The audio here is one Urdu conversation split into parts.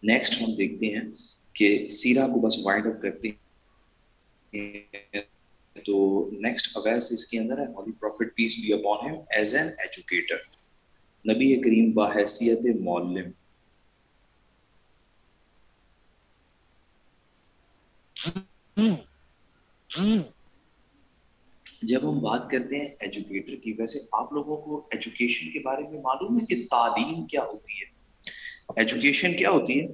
نیکسٹ ہم دیکھتے ہیں کہ سیرہ کو بس وائنڈ اپ کرتے ہیں. تو نیکسٹ اویس اس کے اندر ہے holy prophet peace be upon him as an educator. نبی کریم باحیثیت معلم. جب ہم بات کرتے ہیں ایجوکیٹر کی، ویسے آپ لوگوں کو ایجوکیشن کے بارے میں معلوم ہے کہ تعلیم کیا ہوتی ہے؟ ایجوکیشن کیا ہوتی ہے؟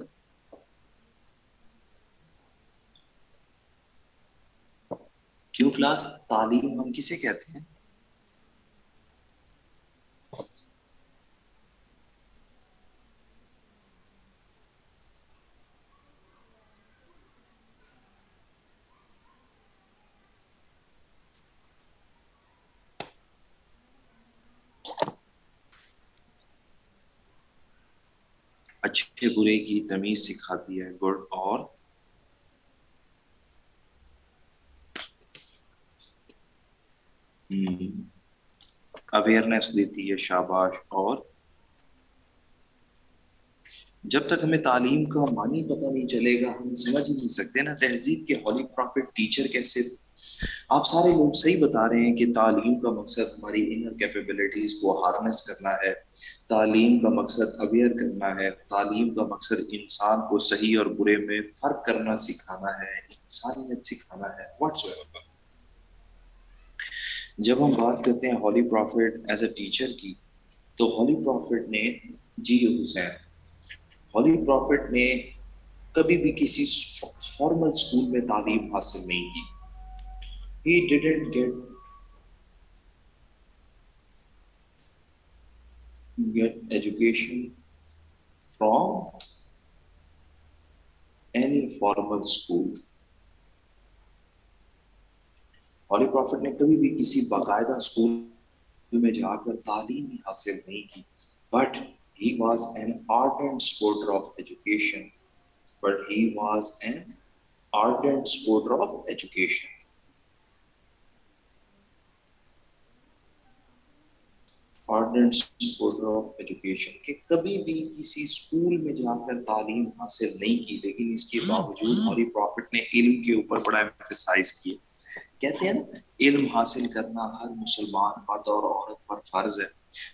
کیوں کلاس تعلیم ہم کسے کہتے ہیں؟ اچھے برے کی تمیز سکھاتی ہے، گڈ. اور اویئرنیس دیتی ہے، شاباش. اور جب تک ہمیں تعلیم کا معنی پتہ نہیں چلے گا ہم سمجھ ہی نہیں سکتے نا تہذیب کے ہولی پروفٹ ٹیچر کیسے. آپ سارے لوگ صحیح بتا رہے ہیں کہ تعلیم کا مقصد ہماری انر کیپیبلٹیز کو ہارنس کرنا ہے. تعلیم کا مقصد اویئر کرنا ہے. تعلیم کا مقصد انسان کو صحیح اور برے میں فرق کرنا سکھانا ہے، انسانیت سکھانا ہے. What's ever. جب ہم بات کرتے ہیں holy profit as a teacher کی، تو ہولی پروفٹ نے، جی حسین، ہولی پروفٹ نے کبھی بھی کسی فارمل اسکول میں تعلیم حاصل نہیں کی. He didn't get education from any formal school. Holy prophet نے کبھی بھی کسی باقاعدہ اسکول میں جا کر تعلیم حاصل نہیں کی. But he was an ardent supporter of education. But he was an ardent supporter of education. ardent supporter of education کہ کبھی بھی کسی اسکول میں جا کر تعلیم حاصل نہیں کی، لیکن اس کے باوجود ہولی پروفٹ نے علم کے اوپر بڑا ایمفیسائز کیا. کہتے ہیں نا علم حاصل کرنا ہر مسلمان مرد اور عورت پر فرض ہے.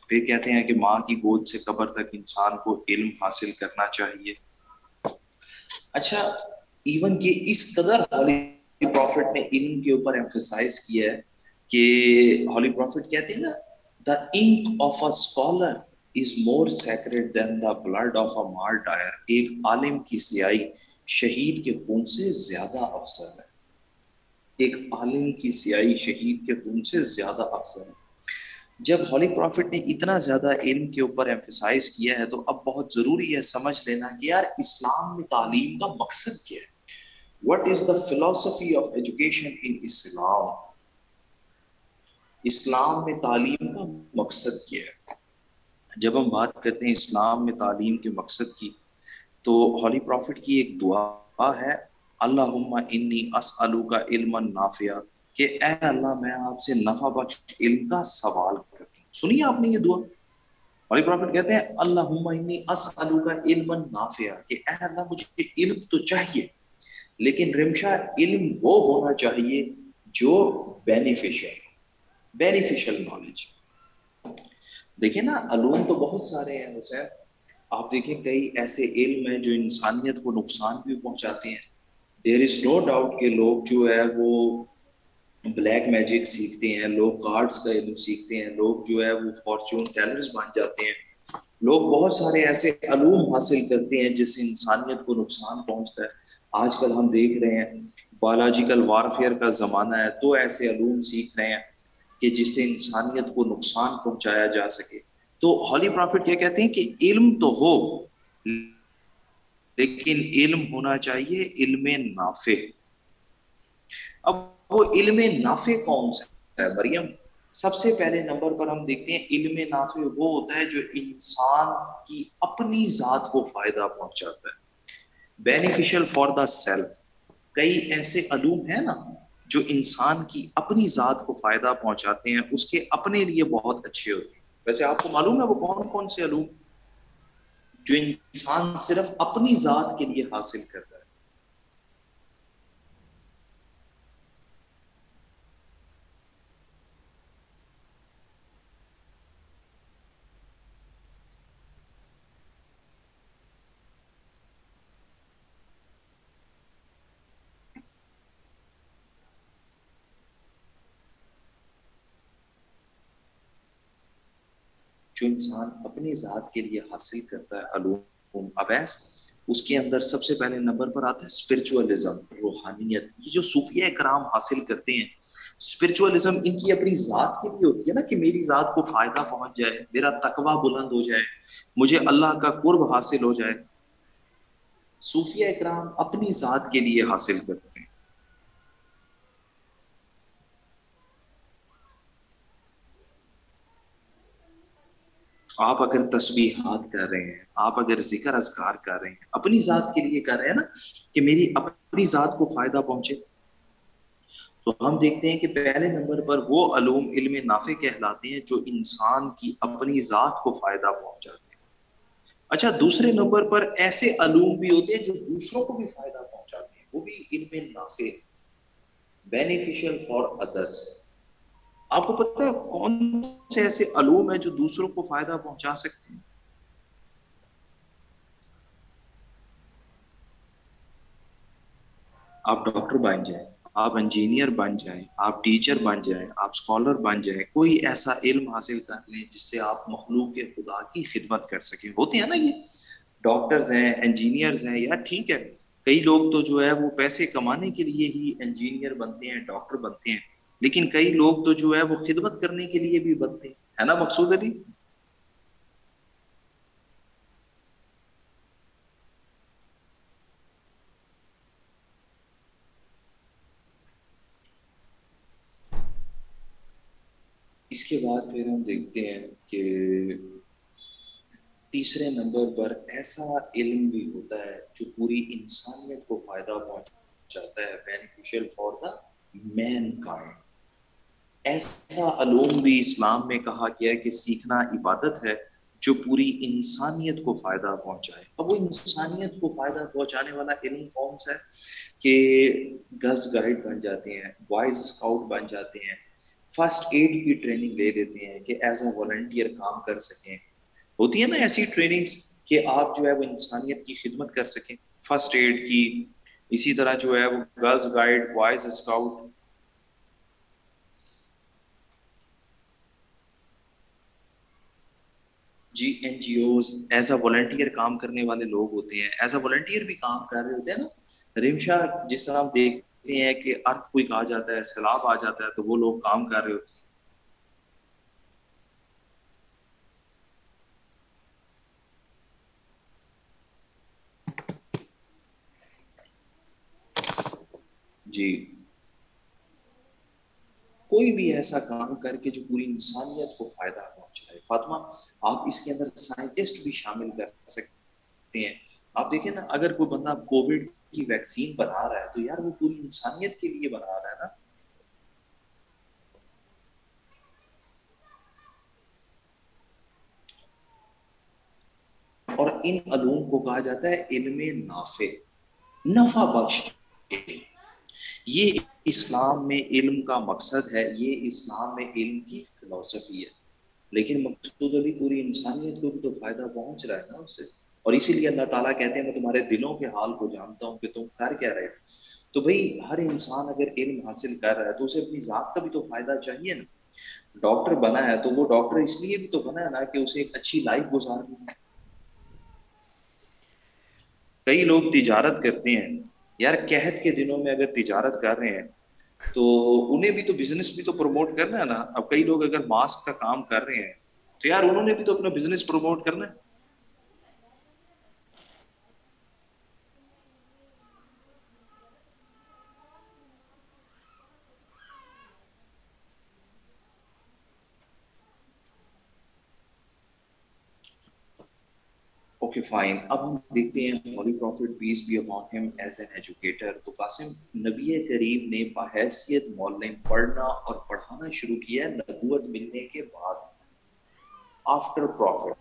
پھر کہتے ہیں کہ ماں کی گود سے قبر تک انسان کو علم حاصل کرنا چاہیے. اچھا، ایون کہ اس قدر ہولی پروفٹ نے علم کے اوپر ایمفیسائز کیا ہے کہ ہولی پروفٹ کہتے ہیں نا the ink of a scholar is more sacred than the blood of a martyr. ایک عالم کی سیاہی شہید کے خون سے زیادہ افضل ہے. ایک عالم کی سیاہی شہید کے خون سے زیادہ افضل ہے. جب ہولی پروفٹ نے اتنا زیادہ علم کے اوپر ایمفیسائز کیا ہے تو اب بہت ضروری ہے سمجھ لینا کہ یار اسلام میں تعلیم کا مقصد کیا ہے. What is the philosophy of education in Islam? اسلام میں تعلیم کا مقصد کیا ہے؟ جب ہم بات کرتے ہیں اسلام میں تعلیم کے مقصد کی، تو ہولی پروفٹ کی ایک دعا ہے، اللہم انی اسألوک علما نافعا، کہ اے اللہ میں آپ سے نفع بخش علم کا سوال کرتا ہوں. سنیے آپ نے یہ دعا. ہولی پروفٹ کہتے ہیں اللہم انی اسألوک علما نافعا، کہ اے اللہ مجھے علم تو چاہیے، لیکن رمشا علم وہ ہونا چاہیے جو بینیفیشل نالج. دیکھیں نا علوم تو بہت سارے ہیں حسین. آپ دیکھیں کئی ایسے علم ہیں جو انسانیت کو نقصان بھی پہنچاتے ہیں. دیر از نو ڈاؤٹ کہ لوگ جو ہے وہ بلیک میجک سیکھتے ہیں، لوگ کارڈز کا علم سیکھتے ہیں، لوگ جو ہے وہ فارچون ٹیلرز بن جاتے ہیں، لوگ بہت سارے ایسے علوم حاصل کرتے ہیں جس سے انسانیت کو نقصان پہنچتا ہے. آج کل ہم دیکھ رہے ہیں بایولوجیکل وارفیئر کا زمانہ ہے، تو ایسے علوم سیکھ رہے ہیں کہ جس سے انسانیت کو نقصان پہنچایا جا سکے. تو ہولی پروفٹ کیا کہتے ہیں کہ علم تو ہو لیکن علم ہونا چاہیے علم نافع. اب وہ علم نافع کون سا ہے مریم؟ سب سے پہلے نمبر پر ہم دیکھتے ہیں علم نافع وہ ہوتا ہے جو انسان کی اپنی ذات کو فائدہ پہنچاتا ہے، بینیفیشل فار دا سیلف. کئی ایسے علوم ہیں نا جو انسان کی اپنی ذات کو فائدہ پہنچاتے ہیں، اس کے اپنے لیے بہت اچھے ہوتے ہیں. ویسے آپ کو معلوم ہے وہ کون کون سے علوم؟ جو انسان صرف اپنی ذات کے لیے حاصل کر رہا ہے. جو انسان اپنی ذات کے لیے حاصل کرتا ہے علوم اویس، اس کے اندر سب سے پہلے نمبر پر آتا ہے اسپرچولیزم، روحانیت. یہ جو صوفیہ کرام حاصل کرتے ہیں اسپرچولیزم، ان کی اپنی ذات کے لیے ہوتی ہے نا، کہ میری ذات کو فائدہ پہنچ جائے، میرا تقوی بلند ہو جائے، مجھے اللہ کا قرب حاصل ہو جائے. صوفیہ کرام اپنی ذات کے لیے حاصل کرتے ہیں. آپ اگر تسبیحات کر رہے ہیں، آپ اگر ذکر اذکار کر رہے ہیں، اپنی ذات کے لیے کر رہے ہیں نا، کہ میری اپنی ذات کو فائدہ پہنچے، تو ہم دیکھتے ہیں کہ پہلے نمبر پر وہ علوم علم نافع کہلاتے ہیں جو انسان کی اپنی ذات کو فائدہ پہنچاتے ہیں. اچھا، دوسرے نمبر پر ایسے علوم بھی ہوتے ہیں جو دوسروں کو بھی فائدہ پہنچاتے ہیں، وہ بھی علم نافع، بینیفیشل فار ادرس. آپ کو پتہ ہے کون سے ایسے علوم ہیں جو دوسروں کو فائدہ پہنچا سکتے ہیں؟ آپ ڈاکٹر بن جائیں، آپ انجینئر بن جائیں، آپ ٹیچر بن جائیں، آپ اسکالر بن جائیں، کوئی ایسا علم حاصل کر لیں جس سے آپ مخلوق کے خدا کی خدمت کر سکیں. ہوتے ہیں نا یہ ڈاکٹرز ہیں، انجینئرز ہیں، یا ٹھیک ہے کئی لوگ تو جو ہے وہ پیسے کمانے کے لیے ہی انجینئر بنتے ہیں، ڈاکٹر بنتے ہیں، لیکن کئی لوگ تو جو ہے وہ خدمت کرنے کے لیے بھی بنتے ہیں، ہے نا مقصود علی؟ اس کے بعد پھر ہم دیکھتے ہیں کہ تیسرے نمبر پر ایسا علم بھی ہوتا ہے جو پوری انسانیت کو فائدہ پہنچاتا ہے، beneficial for the mankind. ایسا علوم بھی اسلام میں کہا گیا ہے کہ سیکھنا عبادت ہے جو پوری انسانیت کو فائدہ پہنچائے. اب وہ انسانیت کو فائدہ پہنچانے والا علم کون سا ہے؟ کہ گرلز گائیڈ بن جاتے ہیں، بوائز اسکاؤٹ بن جاتے ہیں، فرسٹ ایڈ کی ٹریننگ لے لیتے ہیں کہ ایز اے والنٹیئر کام کر سکیں. ہوتی ہے نا ایسی ٹریننگز کہ آپ جو ہے وہ انسانیت کی خدمت کر سکیں، فرسٹ ایڈ کی. اسی طرح جو ہے وہ گرلز گائیڈ، بوائز اسکاؤٹ. جی NGOs as a volunteer کام کرنے والے لوگ ہوتے ہیں، ایز اے والنٹیئر بھی کام کر رہے ہوتے ہیں نا. رمشا جس طرح ہم دیکھتے ہیں کہ ارتھ کوئی کہا جاتا ہے، سیلاب آ جاتا ہے، تو وہ لوگ کام کر رہے ہوتے ہیں. جی، کوئی بھی ایسا کام کر کے جو پوری انسانیت کو فائدہ پہنچائے. فاطمہ، آپ اس کے اندر سائنٹسٹ بھی شامل کر سکتے ہیں. آپ دیکھیں نا، اگر کوئی بندہ کووڈ کی ویکسین بنا رہا ہے تو یار وہ پوری انسانیت کے لیے بنا رہا ہے نا. اور ان علوم کو کہا جاتا ہے علم نافع، نفع بخش. یہ اسلام میں علم کا مقصد ہے، یہ اسلام میں علم کی فلسفی ہے. لیکن مقصود ابھی پوری انسانیت کو بھی تو فائدہ پہنچ رہا ہے نا اس سے. اور اسی لیے اللہ تعالیٰ کہتے ہیں میں تمہارے دلوں کے حال کو جانتا ہوں کہ تم کر کیا رہے. تو بھئی ہر انسان اگر علم حاصل کر رہا ہے تو اسے اپنی ذات کا بھی تو فائدہ چاہیے نا. ڈاکٹر بنا ہے تو وہ ڈاکٹر اس لیے بھی تو بنا ہے نا کہ اسے ایک اچھی لائف گزارنی ہے. کئی لوگ تجارت کرتے ہیں، یار قحط کے دنوں میں اگر تجارت کر رہے ہیں تو انہیں بھی تو بزنس بھی تو پروموٹ کرنا ہے نا. اب کئی لوگ اگر ماسک کا کام کر رہے ہیں تو یار انہوں نے بھی تو اپنا بزنس پروموٹ کرنا ہے. اوکے فائن، اب ہم دیکھتے ہیں holy prophet peace be upon him as an educator. تو قاسم، نبی کریم نے بحیثیت معلم پڑھنا اور پڑھانا شروع کیا نبوت ملنے کے بعد، after prophet.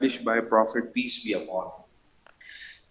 established by prophet peace be upon him।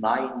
9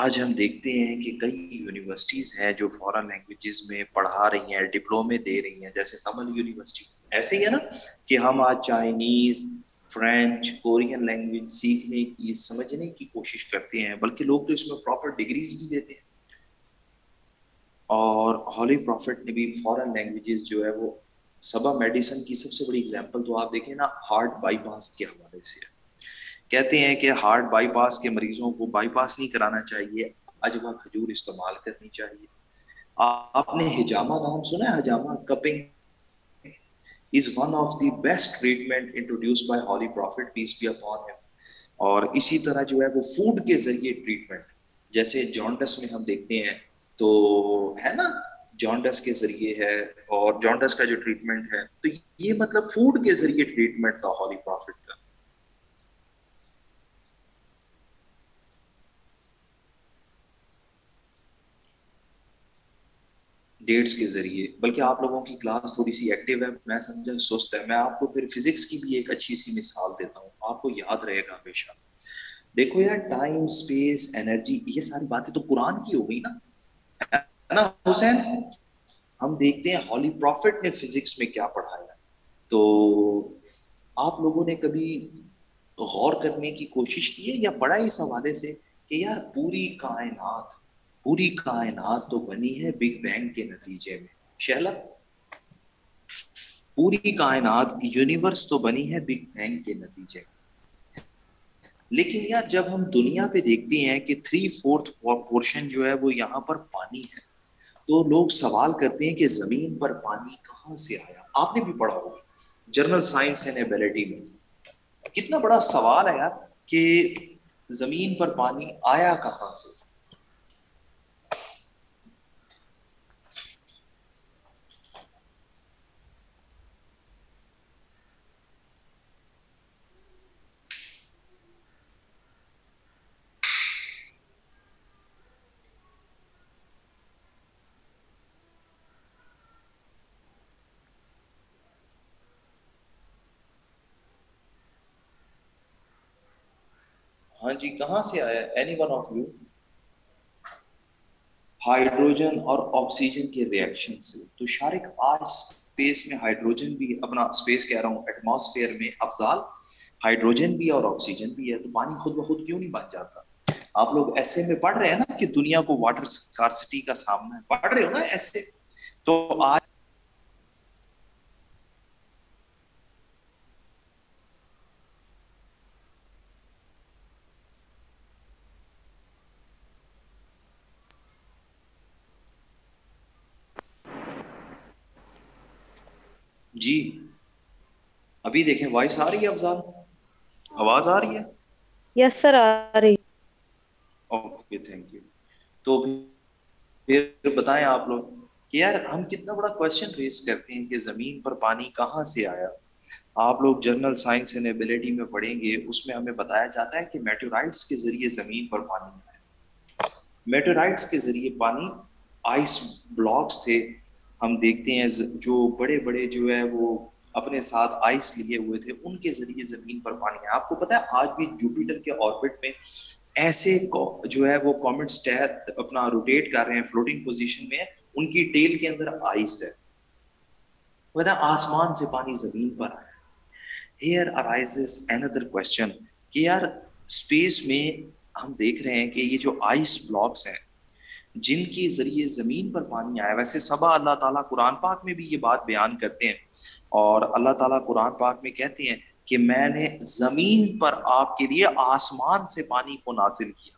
آج ہم دیکھتے ہیں کہ کئی یونیورسٹیز ہیں جو فورن لینگویجز میں پڑھا رہی ہیں، ڈپلومے دے رہی ہیں، جیسے تمل یونیورسٹی. ایسے ہی ہے نا کہ ہم آج چائنیز، فرینچ، کورین لینگویج سیکھنے کی، سمجھنے کی کوشش کرتے ہیں، بلکہ لوگ تو اس میں پراپر ڈگریز بھی دیتے ہیں. اور ہولی پروفٹ نے بھی فورن لینگویجز جو ہے وہ سبا میڈیسن کی سب سے بڑی اگزامپل تو آپ دیکھیں نا ہارٹ بائی پاس کے حوالے سے کہتے ہیں کہ ہارٹ بائی پاس کے مریضوں کو بائی پاس نہیں کرانا چاہیے، اجوا کھجور استعمال کرنی چاہیے. آپ نے ہجامہ نام سنا ہے؟ ہجامہ cupping is one of the best treatment introduced by Holy Prophet peace be upon him. اور اسی طرح جو ہے وہ فوڈ کے ذریعے ٹریٹمنٹ، جیسے جانڈس میں ہم دیکھتے ہیں تو ہے نا جانڈس کے ذریعے ہے، اور جانڈس کا جو ٹریٹمنٹ ہے تو یہ مطلب فوڈ کے ذریعے ٹریٹمنٹ تھا ہولی پروفٹ کا. ڈیٹس کے ذریعے. بلکہ آپ لوگوں کی کلاس تھوڑی سی ایکٹیو ہے، میں سمجھا سست ہے، میں آپ کو پھر فزکس کی بھی ایک اچھی سی مثال دیتا ہوں، آپ کو یاد رہے گا ہمیشہ. دیکھو یار، ٹائم، اسپیس، انرجی، یہ ساری باتیں تو قرآن کی ہو گئی نا حسین. ہم دیکھتے ہیں ہولی پروفٹ نے فزکس میں کیا پڑھایا. تو آپ لوگوں نے کبھی غور کرنے کی کوشش کی ہے یا پڑھا اس حوالے سے کہ یار پوری کائنات تو بنی ہے بگ بینگ کے نتیجے میں. شہلا، پوری کائنات یونیورس تو بنی ہے بگ بینگ کے نتیجے میں. لیکن یار جب ہم دنیا پہ دیکھتے ہیں کہ 3/4 پورشن جو ہے وہ یہاں پر پانی ہے، تو لوگ سوال کرتے ہیں کہ زمین پر پانی کہاں سے آیا. آپ نے بھی پڑھا ہوگا جرنل سائنس اینڈ ایبلٹی میں. کتنا بڑا سوال ہے یار کہ زمین پر پانی آیا کہاں سے. ہاں جی، کہاں سے آیا؟ Any one of you? Hydrogen اور آکسیجن کے ریئیکشن سے. تو شارق آج اسپیس میں ہائیڈروجن بھی، اپنا اسپیس کہہ رہا ہوں، ایٹماسفیئر میں افضال ہائیڈروجن بھی اور آکسیجن بھی ہے، تو پانی خود بخود کیوں نہیں بن جاتا؟ آپ لوگ ایسے میں پڑھ رہے ہیں نا کہ دنیا کو واٹر اسکارسٹی کا سامنا ہے، پڑھ رہے ہو نا ایسے. تو آج جی ابھی دیکھیں وائس آ رہی ہے افضال؟ آواز آ رہی ہے؟ یس سر، آ رہی. Okay, thank you. تو پھر بتائیں آپ لوگ کہ یار ہم کتنا بڑا کوشچن ریز کرتے ہیں کہ زمین پر پانی کہاں سے آیا. آپ لوگ جرنل سائنس اینڈ ایبلٹی میں پڑھیں گے، اس میں ہمیں بتایا جاتا ہے کہ میٹیورائٹس کے ذریعے زمین پر پانی آیا. میٹیورائٹس کے ذریعے پانی، آئس بلاکس تھے، ہم دیکھتے ہیں جو بڑے بڑے جو ہے وہ اپنے ساتھ آئس لیے ہوئے تھے، ان کے ذریعے زمین پر پانی ہے. آپ کو پتا ہے آج بھی جوپیٹر کے آربٹ میں ایسے جو ہے وہ کامٹس اپنا روٹیٹ کر رہے ہیں، فلوٹنگ پوزیشن میں، ان کی ٹیل کے اندر آئس ہے. پتا آسمان سے پانی زمین پر آیا. Here arises another question کہ یار اسپیس میں ہم دیکھ رہے ہیں کہ یہ جو آئس بلاکس ہیں جن کے ذریعے زمین پر پانی آیا، ویسے سبا اللہ تعالیٰ قرآن پاک میں بھی یہ بات بیان کرتے ہیں، اور اللہ تعالیٰ قرآن پاک میں کہتے ہیں کہ میں نے زمین پر آپ کے لیے آسمان سے پانی کو نازل کیا.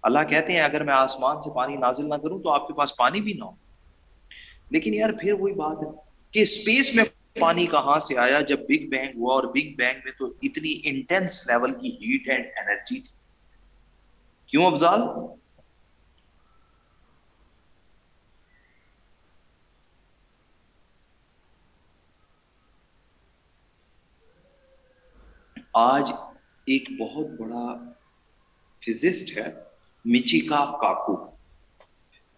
اللہ کہتے ہیں اگر میں آسمان سے پانی نازل نہ کروں تو آپ کے پاس پانی بھی نہ ہو. لیکن یار پھر وہی بات ہے کہ اسپیس میں پانی کہاں سے آیا جب بگ بینگ ہوا، اور بگ بینگ میں تو اتنی انٹینس لیول کی ہیٹ اینڈ انرجی تھی. کیوں افضال؟ آج ایک بہت بڑا فزسٹ ہے میچیکا کاکو،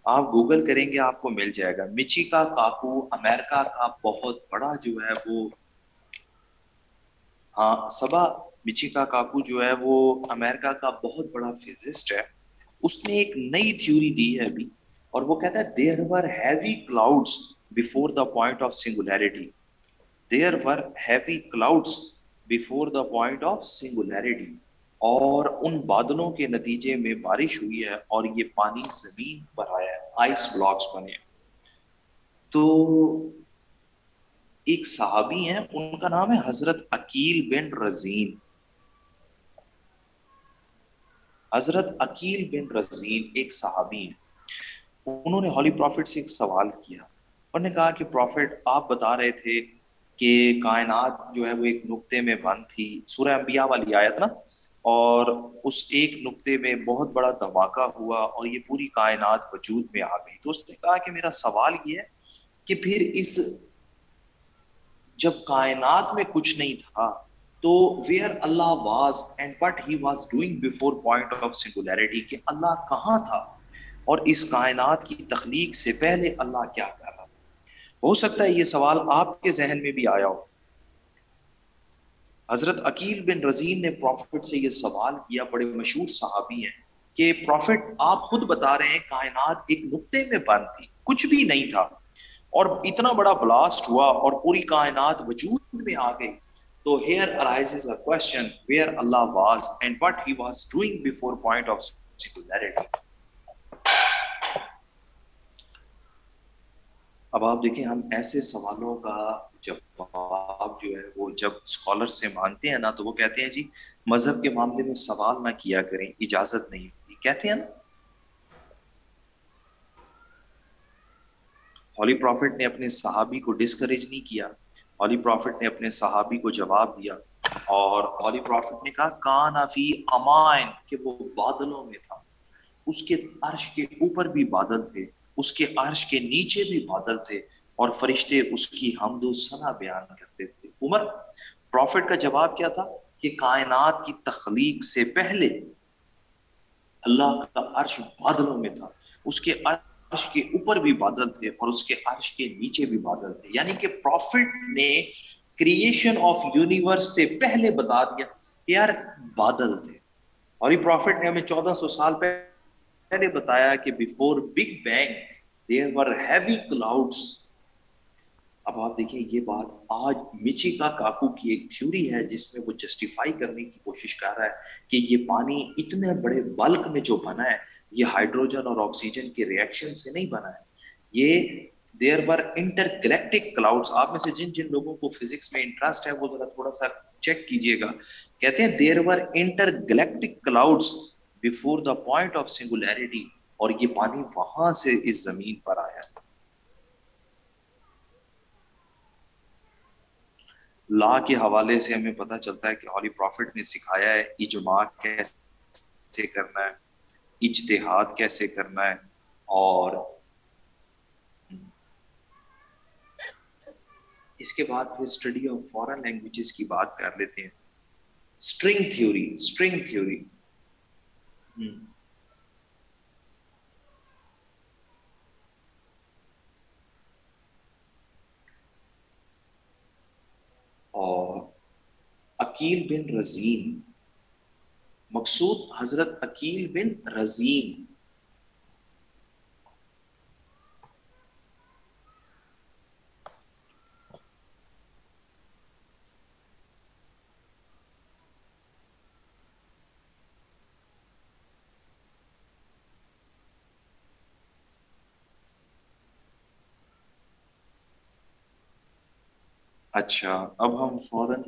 آپ گوگل کریں گے آپ کو مل جائے گا. میچیکا کاکو امریکہ کا بہت بڑا جو ہے وہ، ہاں سبا میچیکا کاکو جو ہے وہ امریکہ کا بہت بڑا فزسٹ ہے، اس نے ایک نئی تھیوری دی ہے ابھی, اور وہ کہتا ہے there were heavy clouds before the point of singularity. There were heavy clouds before the point of singularity. اور ان بادلوں کے نتیجے میں بارش ہوئی ہے اور یہ پانی زمین پر آیا ہے, آئس بلاکس بنے. تو ایک صحابی ہیں, ان کا نام ہے حضرت عقیل بن رزین. حضرت عقیل بن رزین ایک صحابی ہیں. انہوں نے ہولی پروفٹ سے ایک سوال کیا, انہوں نے کہا کہ پروفٹ آپ بتا رہے تھے کہ کائنات جو ہے وہ ایک نقطے میں بند تھی, سورہ انبیاء والی آیت نا, اور اس ایک نقطے میں بہت بڑا دھماکہ ہوا اور یہ پوری کائنات وجود میں آ گئی. تو اس نے کہا کہ میرا سوال یہ ہے کہ پھر اس جب کائنات میں کچھ نہیں تھا تو where Allah was and what he was doing before point of singularity, کہ اللہ کہاں تھا اور اس کائنات کی تخلیق سے پہلے اللہ کیا کر رہا تھا. ہو سکتا ہے یہ سوال آپ کے ذہن میں بھی آیا ہو. حضرت عقیل بن رزین نے پروفٹ سے یہ سوال کیا, بڑے مشہور صحابی ہیں, کہ پروفٹ آپ خود بتا رہے ہیں کائنات ایک نقطے میں بند تھی, کچھ بھی نہیں تھا, اور اتنا بڑا بلاسٹ ہوا اور پوری کائنات وجود میں آ گئی. تو here arises a question where Allah was and what he was doing before point of singularity. اب آپ دیکھیں, ہم ایسے سوالوں کا جواب جو ہے وہ جب اسکالر سے مانگتے ہیں نا, تو وہ کہتے ہیں جی مذہب کے معاملے میں سوال نہ کیا کریں, اجازت نہیں ہوتی, کہتے ہیں نا. ہولی پروفٹ نے اپنے صحابی کو ڈسکریج نہیں کیا, ہولی پروفٹ نے اپنے صحابی کو جواب دیا, اور ہولی پروفٹ نے کہا کان فی امائن, کہ وہ بادلوں میں تھا, اس کے عرش کے اوپر بھی بادل تھے, اس کے عرش کے نیچے بھی بادل تھے, اور فرشتے اس کی حمد و ثنا بیان کرتے تھے. عمر پروفٹ کا جواب کیا تھا کہ کائنات کی تخلیق سے پہلے اللہ کا عرش بادلوں میں تھا, اس کے عرش کے اوپر بھی بادل تھے اور اس کے عرش کے نیچے بھی بادل تھے. یعنی کہ پروفٹ نے کریشن آف یونیورس سے پہلے بتا دیا کہ یار بادل تھے, اور یہ پروفٹ نے ہمیں 1400 سال پہلے بتایا کہ before big bang there were heavy clouds. اب آپ دیکھیں یہ بات آج میچیکا کاکو کی ایک تھیوری ہے جس میں وہ جسٹیفائی کرنے کی کوشش کر رہا ہے کہ یہ پانی اتنے بڑے بلک میں جو بنا ہے یہ ہائیڈروجن اور آکسیجن کے ریئیکشن سے نہیں بنا ہے. یہ there were intergalactic clouds. آپ میں سے جن جن لوگوں کو فزکس میں انٹرسٹ ہے وہ ذرا تھوڑا سا چیک کیجئے گا. کہتے ہیں there were intergalactic clouds before the point of singularity, اور یہ پانی وہاں سے اس زمین پر آیا. لا کے حوالے سے ہمیں پتہ چلتا ہے کہ ہولی پروفٹ نے سکھایا ہے اجماع کیسے کرنا ہے, اجتہاد کیسے کرنا ہے, اور اس کے بعد پھر اسٹڈی آف فارن لینگویجز کی بات کر لیتے ہیں. اسٹرنگ تھیوری اور عقیل بن رزین, مقصود حضرت عقیل بن رزین. اچھا, اب ہم فورن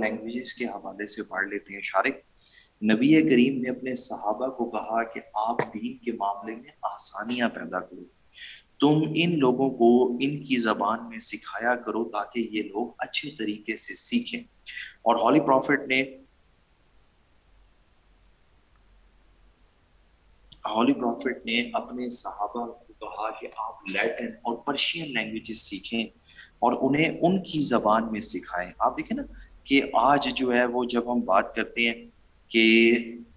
لینگویجز کے حوالے سے پڑھ لیتے ہیں. شارق, نبی کریم نے اپنے صحابہ کو کہا کہ آپ دین کے معاملے میں آسانیاں پیدا کرو, تم ان لوگوں کو ان کی زبان میں سکھایا کرو تاکہ یہ لوگ اچھے طریقے سے سیکھیں. اور ہولی پروفٹ نے اپنے صحابہ کو کہا کہ آپ لیٹن اور پرشین لینگویجز سیکھیں اور انہیں ان کی زبان میں سکھائیں. آپ دیکھیں نا کہ آج جو ہے وہ جب ہم بات کرتے ہیں کہ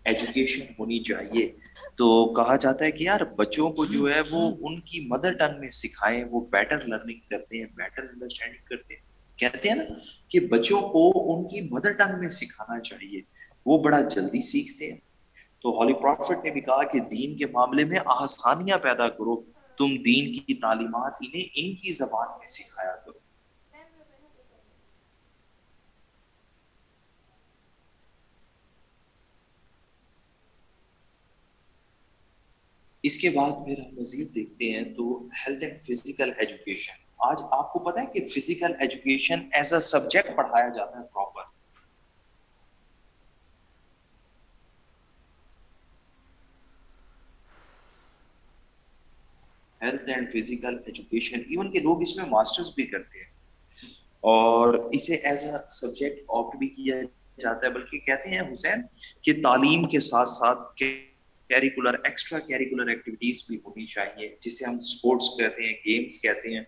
ایجوکیشن ہونی چاہیے تو کہا جاتا ہے کہ یار بچوں کو جو ہے وہ ان کی مدر ٹنگ میں سکھائیں, وہ بیٹر لرننگ کرتے ہیں, بیٹر انڈرسٹینڈنگ کرتے ہیں. کہتے ہیں نا کہ بچوں کو ان کی مدر ٹنگ میں سکھانا چاہیے, وہ بڑا جلدی سیکھتے ہیں. تو ہولی پروفٹ نے بھی کہا کہ دین کے معاملے میں آسانیاں پیدا کرو، تم دین کی تعلیمات انہیں ان کی زبان میں سکھایا کرو۔ اس کے بعد پھر ہم مزید دیکھتے ہیں تو ہیلتھ اینڈ فزیکل ایجوکیشن۔ آج آپ کو پتا ہے کہ physical education as a subject پڑھایا جاتا ہے proper. Health and physical education, even کہ لوگ اس میں ماسٹرز بھی کرتے ہیں اور اسے ایز اے سبجیکٹ آپٹ بھی کیا جاتا ہے، بلکہ کہتے ہیں حسین کہ تعلیم کے ساتھ ساتھ کیریکولر ایکسٹرا کیریکولر ایکٹیویٹیز بھی ہونی چاہیے، جسے ہم سپورٹس کہتے ہیں، گیمز کہتے ہیں۔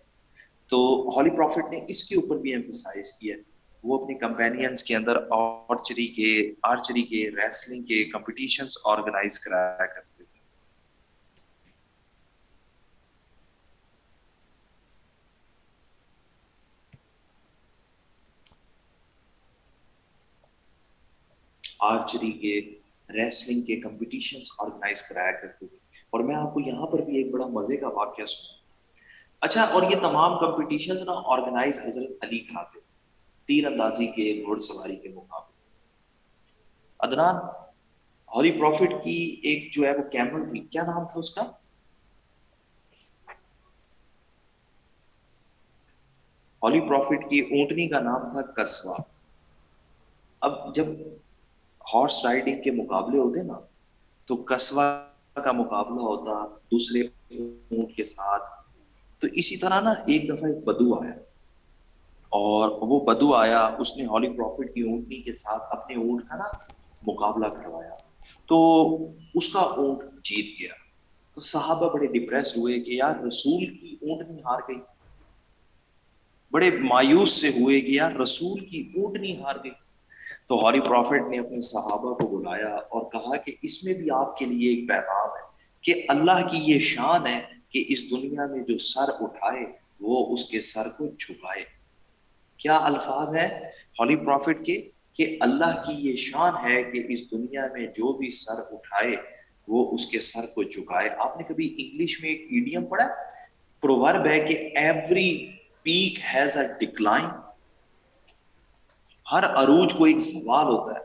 تو ہولی پروفٹ نے اس کے اوپر بھی ایمفسائز کیا۔ وہ اپنے کمپینینز کے اندر آرچری کے ریسلنگ کے کمپٹیشنز آرگنائز کرایا کرتے تھے۔ آرچری کے ریسلنگ کے کمپٹیشنز آرگنائز کرایا کرتے تھے۔ اور میں آپ کو یہاں پر بھی ایک بڑا مزے کا واقعہ سنوں۔ اچھا، اور یہ تمام کمپٹیشنز نا آرگنائز حضرت علی کراتے تھے، تیر اندازی کے، گھوڑ سواری کے مقابلے۔ عدنان، ہولی پروفٹ کی ایک جو ہے وہ کیمل تھی، کیا نام تھا اس کا؟ ہولی پروفٹ کی اونٹنی کا نام تھا کسوا۔ اب جب ہارس رائڈنگ کے مقابلے ہوتے نا تو کسوا کا مقابلہ ہوتا دوسرے اونٹ کے ساتھ۔ تو اسی طرح نا ایک دفعہ ایک بدو آیا، اور وہ بدو آیا، اس نے ہولی پروفٹ کی اونٹنی کے ساتھ اپنے اونٹ کا نا مقابلہ کروایا، تو اس کا اونٹ جیت گیا۔ تو صحابہ بڑے ڈپریس ہوئے کہ یار رسول کی اونٹنی ہار گئی، بڑے مایوس سے ہوئے کہ یار رسول کی اونٹنی ہار گئی۔ تو ہولی پروفٹ نے اپنے صحابہ کو بلایا اور کہا کہ اس میں بھی آپ کے لیے ایک پیغام ہے کہ اللہ کی یہ شان ہے کہ اس دنیا میں جو سر اٹھائے وہ اس کے سر کو جھکائے۔ کیا الفاظ ہیں ہولی پروفٹ کے کہ اللہ کی یہ شان ہے کہ اس دنیا میں جو بھی سر اٹھائے وہ اس کے سر کو جھکائے۔ آپ نے کبھی انگلش میں ایک ایڈیم پڑھا، پروورب ہے کہ every peak has a decline, ہر عروج کو ایک زوال ہوتا ہے۔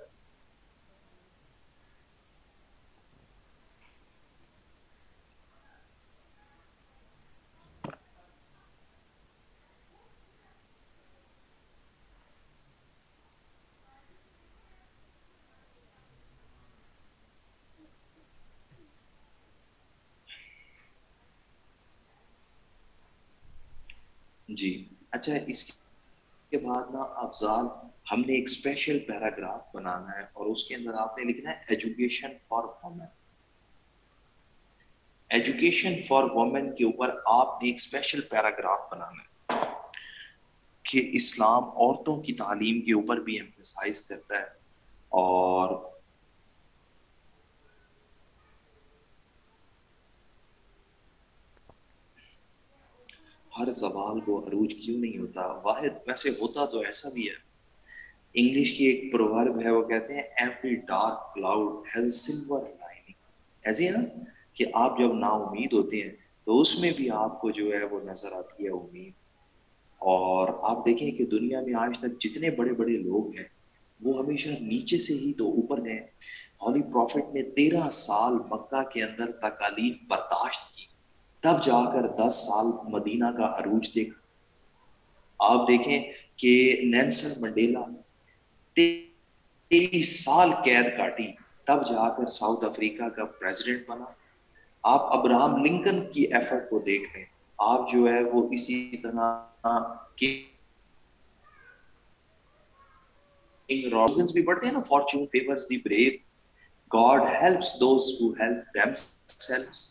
جی اچھا، اس کے بعد نا افضال ہم نے ایک اسپیشل پیراگراف بنانا ہے اور اس کے اندر آپ نے لکھنا ہے education for women. Education for women کے اوپر آپ نے ایک اسپیشل پیراگراف بنانا ہے کہ اسلام عورتوں کی تعلیم کے اوپر بھی ایمفسائز کرتا ہے، اور ہر زوال کو عروج کیوں نہیں ہوتا؟ واحد ویسے ہوتا تو ایسا بھی ہے۔ انگلش کی ایک پروورب ہے، وہ کہتے ہیں every dark cloud has silver lining. ایسے ہے نا کہ آپ جب نا امید ہوتے ہیں تو اس میں بھی آپ کو جو ہے وہ نظر آتی ہے امید۔ اور آپ دیکھیں کہ دنیا میں آج تک جتنے بڑے بڑے لوگ ہیں وہ ہمیشہ نیچے سے ہی تو اوپر گئے۔ ہولی پروفٹ نے 13 سال مکہ کے اندر تکالیف برداشت کی، تب جا کر 10 سال مدینہ کا عروج دیکھا۔ آپ دیکھیں کہ نیلسن منڈیلا 23 سال قید کاٹی، تب جا کر ساؤتھ افریقہ کا پریزیڈنٹ بنا۔ آپ ابراہم لنکن کی ایفرٹ کو دیکھ لیں، آپ جو ہے وہ اسی طرح کہ بھی پڑھتے ہیں نا، fortune favours the brave, God helps those who help them سیلفز۔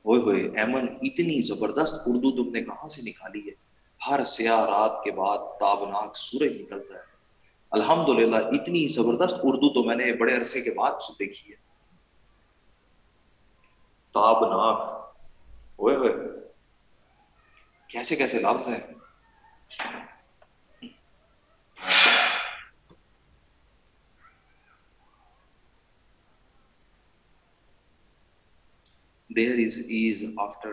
ہوئے ہوئے ایمن، اتنی زبردست اردو تم نے کہاں سے نکالی ہے؟ ہر سیاہ رات کے بعد تابناک سورج نکلتا ہے۔ الحمدللہ اتنی زبردست اردو تو میں نے بڑے عرصے کے بعد سے دیکھی ہے۔ تابناک، ہوئے ہوئے کیسے کیسے لفظ ہیں۔ there is ease after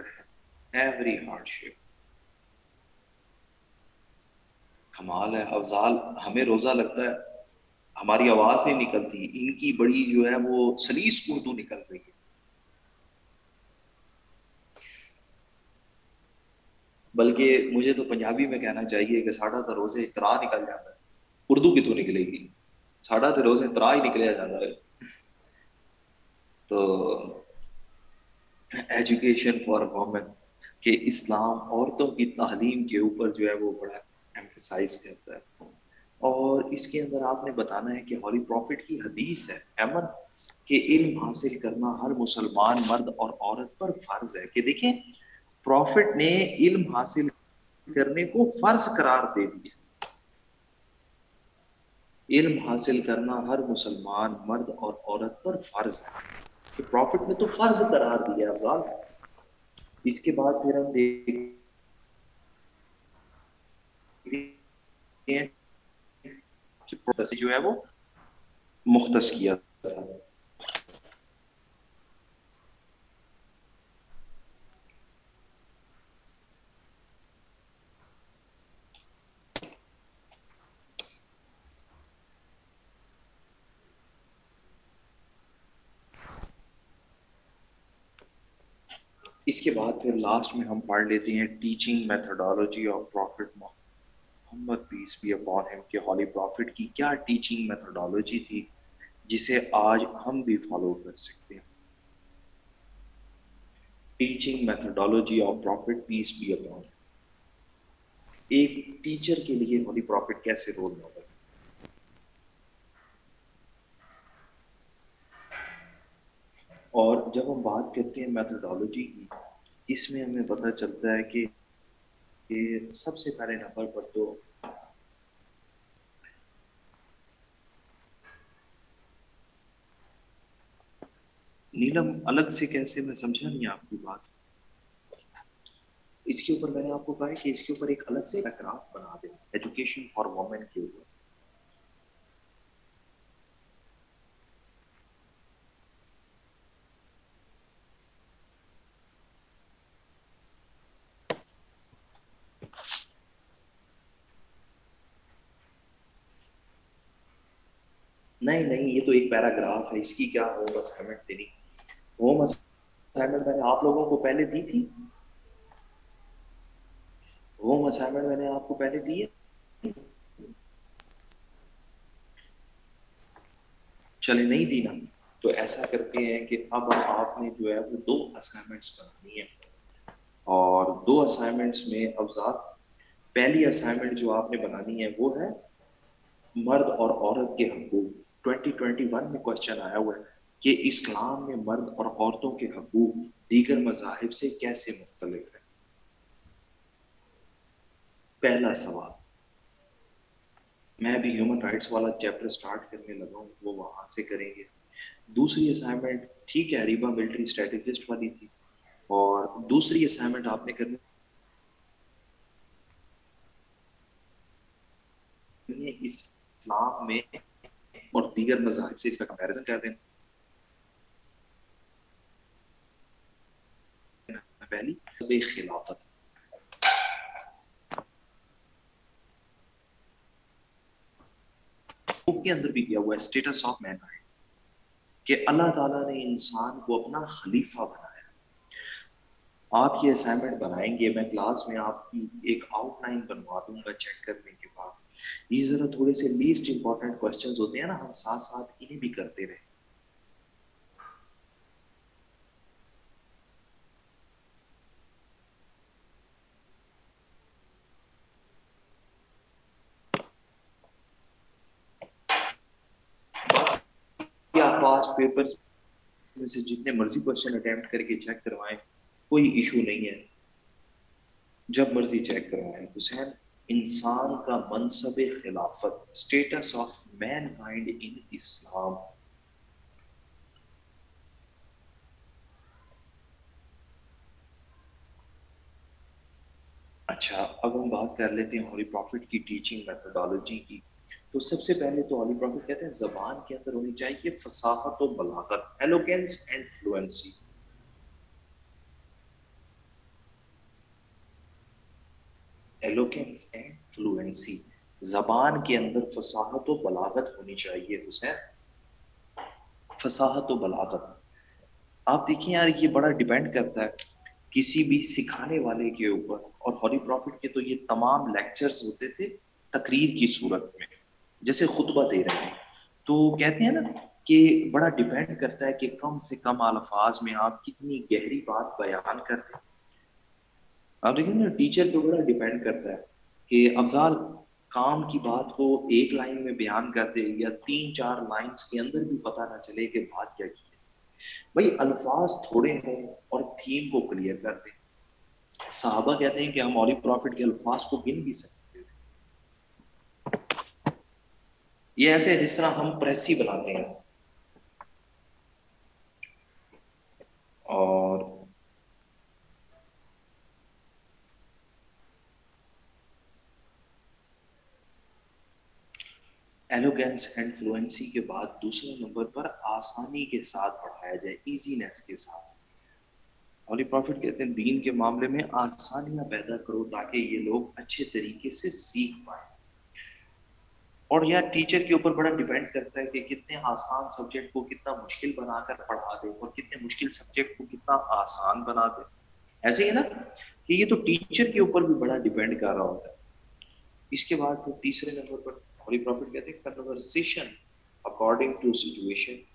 every hardship. کمال ہے افضال, ہمیں روزہ لگتا ہے ہماری آواز نہیں نکلتی, ان کی بڑی جو ہے وہ سلیس اردو نکل رہی ہے. بلکہ مجھے تو پنجابی میں کہنا چاہیے کہ ساڑھا تو روزے اترا نکل جاتا ہے, اردو کتوں نکلے گی, ساڑھا تو روزے اترا ہی نکلیا جاتا ہے. تو ایجوکیشن فار وومن کہ اسلام عورتوں کی تعلیم کے اوپر جو ہے وہ بڑا ایمفسائز کرتا ہے, اور اس کے اندر آپ نے بتانا ہے کہ ہولی پروفٹ کی حدیث ہے ایمن کہ علم حاصل کرنا ہر مسلمان مرد اور عورت پر فرض ہے. کہ دیکھیں پروفٹ نے علم حاصل کرنے کو فرض قرار دے دیا. علم حاصل کرنا ہر مسلمان مرد اور عورت پر فرض ہے, کہ پروفٹ نے تو فرض قرار دیا افضال. اس کے بعد پھر ہم دیکھتے ہیں کہ جو ہے وہ مختص کیا تھا. اس کے بعد پھر لاسٹ میں ہم پڑھ لیتے ہیں teaching methodology of prophet Muhammad peace be upon him, کہ ہولی پروفٹ کی کیا ٹیچنگ میتھڈالوجی تھی جسے آج ہم بھی فالو کر سکتے ہیں. Teaching methodology of prophet peace be upon, ایک ٹیچر کے لیے ہولی پروفٹ کیسے رول ماڈل. اور جب ہم بات کرتے ہیں میتھڈالوجی کی, اس میں ہمیں پتہ چلتا ہے کہ سب سے پہلے نمبر پر تو نیلم الگ سے کیسے, میں سمجھا نہیں آپ کی بات. اس کے اوپر میں نے آپ کو کہا کہ اس کے اوپر ایک الگ سے پیراگراف بنا دیں ایجوکیشن فار وومن کے اوپر. نہیں یہ تو ایک پیراگراف ہے, اس کی کیا ہوم اسائنمنٹ تیری. ہوم اسائنمنٹ میں نے آپ لوگوں کو پہلے دی تھی, ہوم اسائنمنٹ میں نے آپ کو پہلے دی ہے, چلے نہیں دی نا, تو ایسا کرتے ہیں کہ اب آپ نے جو ہے وہ 2 اسائنمنٹس بنانی ہے, اور 2 اسائنمنٹس میں افضال پہلی اسائنمنٹ جو آپ نے بنانی ہے وہ ہے مرد اور عورت کے حقوق. 2021 میں کوشچن آیا ہوا ہے کہ اسلام میں مرد اور عورتوں کے حقوق دیگر مذاہب سے کیسے مختلف ہے. پہلا سوال, میں بھی ہیومن رائٹس والا چیپٹر سٹارٹ کرنے لگا ہوں, وہ وہاں سے کریں گے. دوسری اسائنمنٹ ٹھیک ہے ریبا ملٹری اسٹریٹجسٹ والی تھی, اور دوسری اسائنمنٹ آپ نے کرنی ہے اسلام میں اور دیگر مذاہب سے اس کا کمپیریزن کر دیں. پہلی خلافت, کے اندر بھی دیا ہوا ہے اسٹیٹس آف مین کائنڈ, کہ اللہ تعالیٰ نے انسان کو اپنا خلیفہ بنایا. آپ یہ اسائنمنٹ بنائیں گے, میں کلاس میں آپ کی ایک آؤٹ لائن بنوا دوں گا چیک کرنے کے بعد. یہ ذرا تھوڑے سے لیسٹ امپورٹنٹ کوسچنز ہوتے ہیں نا, ہم ساتھ ساتھ انہیں بھی کرتے رہیں. آپ آج پیپر میں سے جتنے مرضی کوسچن اٹیمپٹ کر کے چیک کروائیں, کوئی ایشو نہیں ہے, جب مرضی چیک کروائیں. حسین, انسان کا منصب خلافت, اسٹیٹس آف مین کائنڈ ان اسلام. اچھا, اب ہم بات کر لیتے ہیں ہولی پروفٹ کی ٹیچنگ میتھڈالوجی کی. تو سب سے پہلے تو ہولی پروفٹ کہتے ہیں زبان کے اندر ہونی چاہیے فصاحت و بلاغت, ایلوگینس اینڈ فلوئنسی. ایلوکینس اینڈ فلوئنسی، زبان کے اندر فصاحت و بلاغت ہونی چاہیے حسین، فصاحت و بلاغت. آپ دیکھیں یار یہ بڑا ڈیپینڈ کرتا ہے کسی بھی سکھانے والے کے اوپر. اور ہولی پروفٹ کے تو یہ تمام لیکچرز ہوتے تھے تقریر کی صورت میں، جیسے خطبہ دے رہے ہیں تو کہتے ہیں نا کہ بڑا ڈیپینڈ کرتا ہے کہ کم سے کم الفاظ میں آپ کتنی گہری بات بیان کر رہے ہیں. آپ دیکھیں نا ٹیچر پہ بڑا ڈیپینڈ کرتا ہے کہ افضال کام کی بات کو ایک لائن میں بیان کر دے یا 3-4 لائنز کے اندر بھی پتہ نہ چلے کہ بات کیا کی ہے. بھائی الفاظ تھوڑے ہوں اور تھیم کو کلیئر کر دیں. صحابہ کہتے ہیں کہ ہم ہولی پروفٹ کے الفاظ کو گن بھی سکتے تھے. یہ ایسے جس طرح ہم پریسی بناتے ہیں اور ایلوگینس اینڈ فلوئنسی کے بعد دوسرے نمبر پر آسانی کے ساتھ پڑھایا جائے، ایزینس کے ساتھ. ہولی پروفٹ کہتے ہیں دین کے معاملے میں آسانیاں پیدا کرو تاکہ یہ لوگ اچھے طریقے سے سیکھ پائیں. اور یار ٹیچر کے اوپر بڑا ڈیپینڈ کرتا ہے کہ کتنے آسان سبجیکٹ کو کتنا مشکل بنا کر پڑھا دے اور کتنے مشکل سبجیکٹ کو کتنا آسان بنا دے. ایسے ہی نا کہ یہ تو ٹیچر کے اوپر بھی بڑا ڈیپینڈ کر رہا ہوتا ہے. اس کے بعد پھر تیسرے نمبر پر ہولی پروفٹ کہتے ہیں conversation according to situation.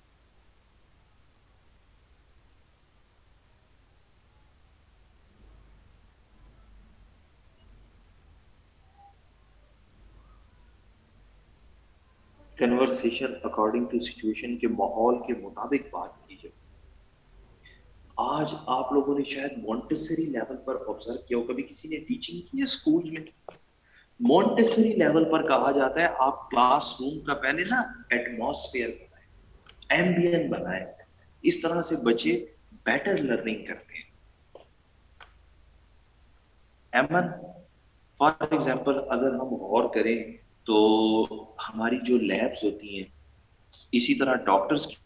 Conversation according to situation کے ماحول کے مطابق بات کی جائے. آج آپ لوگوں نے شاید مونٹیسری لیول پر آبزرو کیا ہو، کبھی کسی نے ٹیچنگ کی ہے اسکول میں؟ مونٹیسری لیول پر کہا جاتا ہے آپ کلاس روم کا پہلے نا ایٹماسفیئر بنائیں، ایمبین بنائیں، اس طرح سے بچے بیٹر لرننگ کرتے ہیں. ایمن فار ایگزامپل اگر ہم غور کریں تو ہماری جو لیبز ہوتی ہیں اسی طرح ڈاکٹرز کی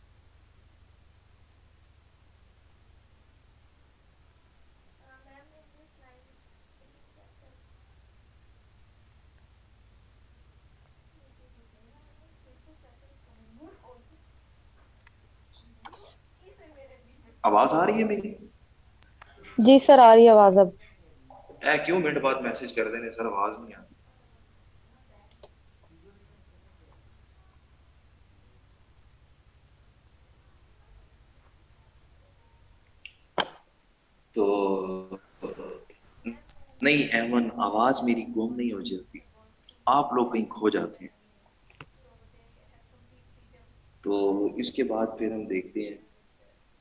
آواز آ رہی ہے میری؟ جی سر آ رہی ہے آواز اب. کیوں منٹ بعد میسج کر دینے سر آواز نہیں آتی؟ تو نہیں ایمن آواز میری گم نہیں ہو جاتی، آپ لوگ کہیں کھو جاتے ہیں. تو اس کے بعد پھر ہم دیکھتے ہیں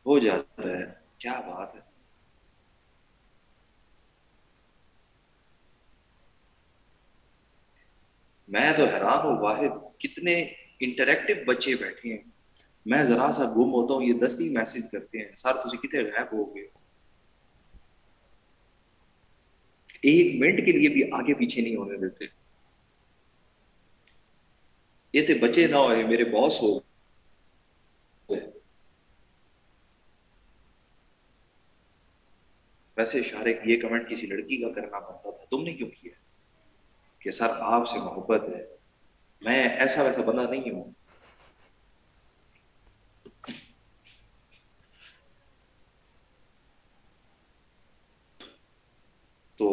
ہو جاتا ہے. کیا بات ہے، میں تو حیران ہوں واحد کتنے انٹریکٹیو بچے بیٹھے ہیں. میں ذرا سا گم ہوتا ہوں یہ دستی میسج کرتے ہیں سر تجھے کتنے غائب ہو گئے. ایک منٹ کے لیے بھی آگے پیچھے نہیں ہونے دیتے. یہ تھے بچے نہ ہوئے میرے باس ہو گئے. ویسے شارق یہ کمنٹ کسی لڑکی کا کرنا بنتا تھا، تم نے کیوں کیا کہ سر آپ سے محبت ہے؟ میں ایسا ویسا بندہ نہیں ہوں. تو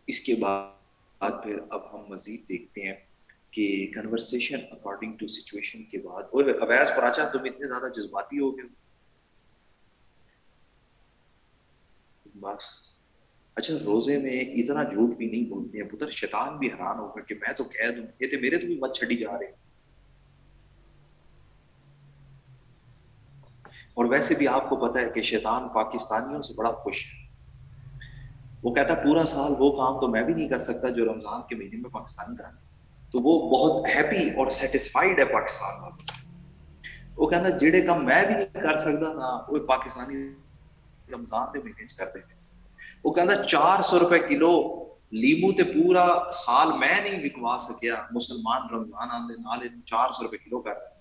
اس کے بعد پھر اب ہم مزید دیکھتے ہیں کہ کنورسیشن اکارڈنگ ٹو سچویشن کے بعد. اوے اویس پراچا تم اتنے زیادہ جذباتی ہو گئے بس. اچھا روزے میں اتنا جھوٹ بھی نہیں بولتے ہیں پتر، شیطان بھی حیران ہوگا کہ میں تو کہہ دوں یہ تو میرے تو بھی مت چھڑی جا رہے. اور ویسے بھی آپ کو پتا ہے کہ شیطان پاکستانیوں سے بڑا خوش ہے. وہ کہتا ہے پورا سال وہ کام تو میں بھی نہیں کر سکتا جو رمضان کے مہینے میں پاکستانی کرتے. تو وہ بہت ہیپی اور سیٹسفائیڈ ہے پاکستان والوں. وہ کہتا جڑے کام میں بھی نہیں کر سکتا نا وہ پاکستانی رمضان دے مہینے کرتے ہیں. وہ کہتا 400 روپے کلو لیمو تے پورا سال میں نہیں وکوا سکیا، مسلمان رمضان آندے نال 400 روپے کلو کر رہے ہیں.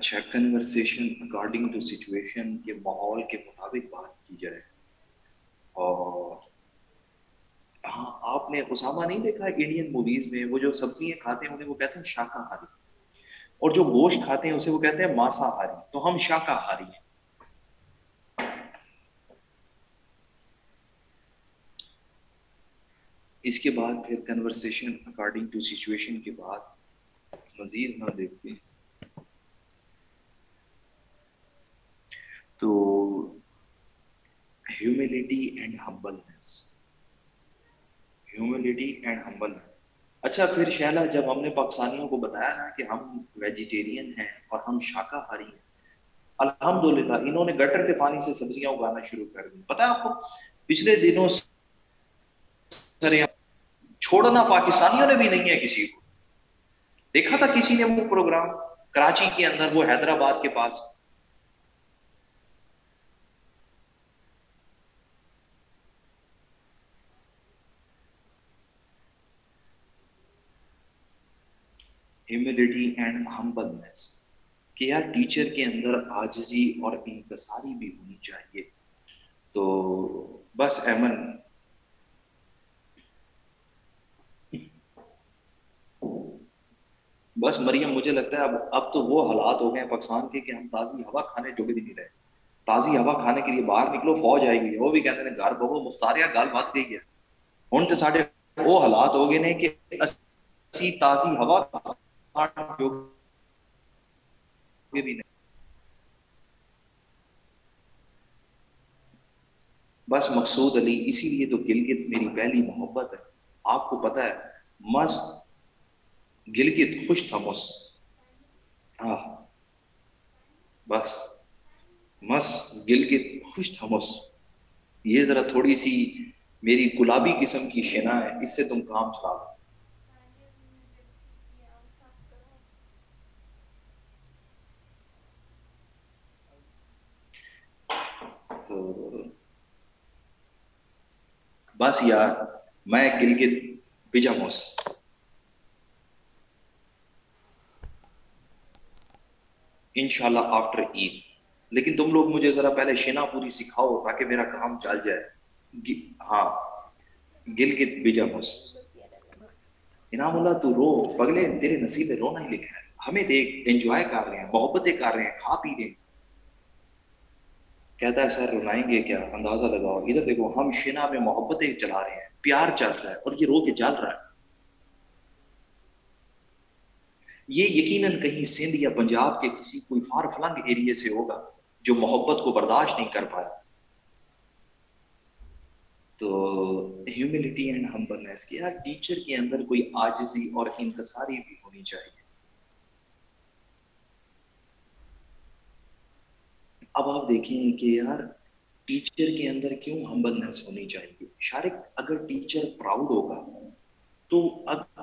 اچھا کنورسیشن اکارڈنگ ٹو سچویشن کے ماحول کے مطابق بات کی جائے. اور ہاں آپ نے اسامہ نہیں دیکھا انڈین موویز میں وہ جو سبزیاں کھاتے ہیں انہیں وہ کہتے ہیں شاکاہاری اور جو گوشت کھاتے ہیں اسے وہ کہتے ہیں ماساہاری. تو ہم شاکاہاری ہیں. اس کے بعد پھر کنورسیشن اکارڈنگ ٹو سچویشن کے بعد مزید ہم دیکھتے ہیں تو humility and humbleness. Humility and humbleness. اچھا پھر شہلا جب ہم نے پاکستانیوں کو بتایا نا کہ ہم ویجیٹیرین ہیں اور ہم شاکاہاری ہیں, الحمدللہ انہوں نے گٹر کے پانی سے سبزیاں اگانا شروع کر دی. پتہ ہے آپ کو پچھلے دنوں چھوڑنا پاکستانیوں نے بھی نہیں ہے کسی کو. دیکھا تھا کسی نے وہ پروگرام کراچی کے اندر, وہ حیدرآباد کے پاس. ہیوملٹی اینڈ ہمبلنس کہ یار ٹیچر کے اندر عاجزی اور انکساری بھی ہونی چاہیے. تو بس ایمن بس مریم مجھے لگتا ہے اب تو وہ حالات ہو گئے ہیں پاکستان کے کہ ہم تازی ہوا کھانے جو بھی نہیں رہے. تازی ہوا کھانے کے لیے باہر نکلو فوج آئے گی, وہ بھی کہتے ہیں گھر بہو مختاریا گل بات گئی ہے. ہوں تو ساڈے وہ حالات ہو گئے نے کہ اسی تازی ہوا بھی نہیں. بس مقصود علی اسی لیے تو گلگت میری پہلی محبت ہے. آپ کو پتا ہے مست گلگت خوش تھا مس بس مس گلگت خوش تھا مس. یہ ذرا تھوڑی سی میری گلابی قسم کی شنا ہے, اس سے تم کام چلا دو. تو بس یار میں گلگت بجاموس انشاءاللہ آفٹر عید. لیکن تم لوگ مجھے ذرا پہلے شنا پوری سکھاؤ تاکہ میرا کام چل جائے. ہاں گلگت بجاموس. انعام اللہ تو رو پگلے, تیرے نصیب میں رونا ہی لکھا ہے. ہمیں دیکھ انجوائے کر رہے ہیں, محبتیں کر رہے ہیں, کھا پی رہے ہیں. کہتا ہے سر رلائیں گے کیا, اندازہ لگاؤ. ادھر دیکھو ہم شنا میں محبتیں چلا رہے ہیں, پیار چل رہا ہے اور یہ رو کے جل رہا ہے. یہ یقیناً کہیں سندھ یا پنجاب کے کسی کوئی فار فلنگ ایریے سے ہوگا جو محبت کو برداشت نہیں کر پایا. تو ہیوملٹی اینڈ ہمبلنس کہ یار ٹیچر کے اندر کوئی عاجزی اور انکساری بھی ہونی چاہیے. اب آپ دیکھیں کہ یار ٹیچر کے اندر کیوں ہمبلنس ہونی چاہیے. شارق اگر ٹیچر پراؤڈ ہوگا تو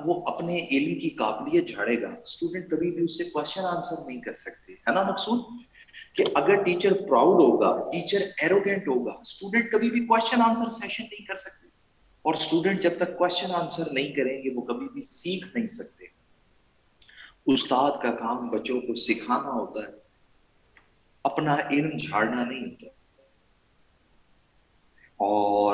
وہ اپنے علم کی قابلیت جھاڑے گا, اسٹوڈنٹ کبھی بھی اس سے کوشچن آنسر نہیں کر سکتے, ہے نا مقصود. کہ اگر ٹیچر پراؤڈ ہوگا, ٹیچر ایروگینٹ ہوگا, اسٹوڈنٹ کبھی بھی کوشچن آنسر سیشن نہیں کر سکتے. اور اسٹوڈنٹ جب تک کوشچن آنسر نہیں کریں گے وہ کبھی بھی سیکھ نہیں سکتے. استاد کا کام بچوں کو سکھانا ہوتا ہے, اپنا علم جھاڑنا نہیں ہوتا. اور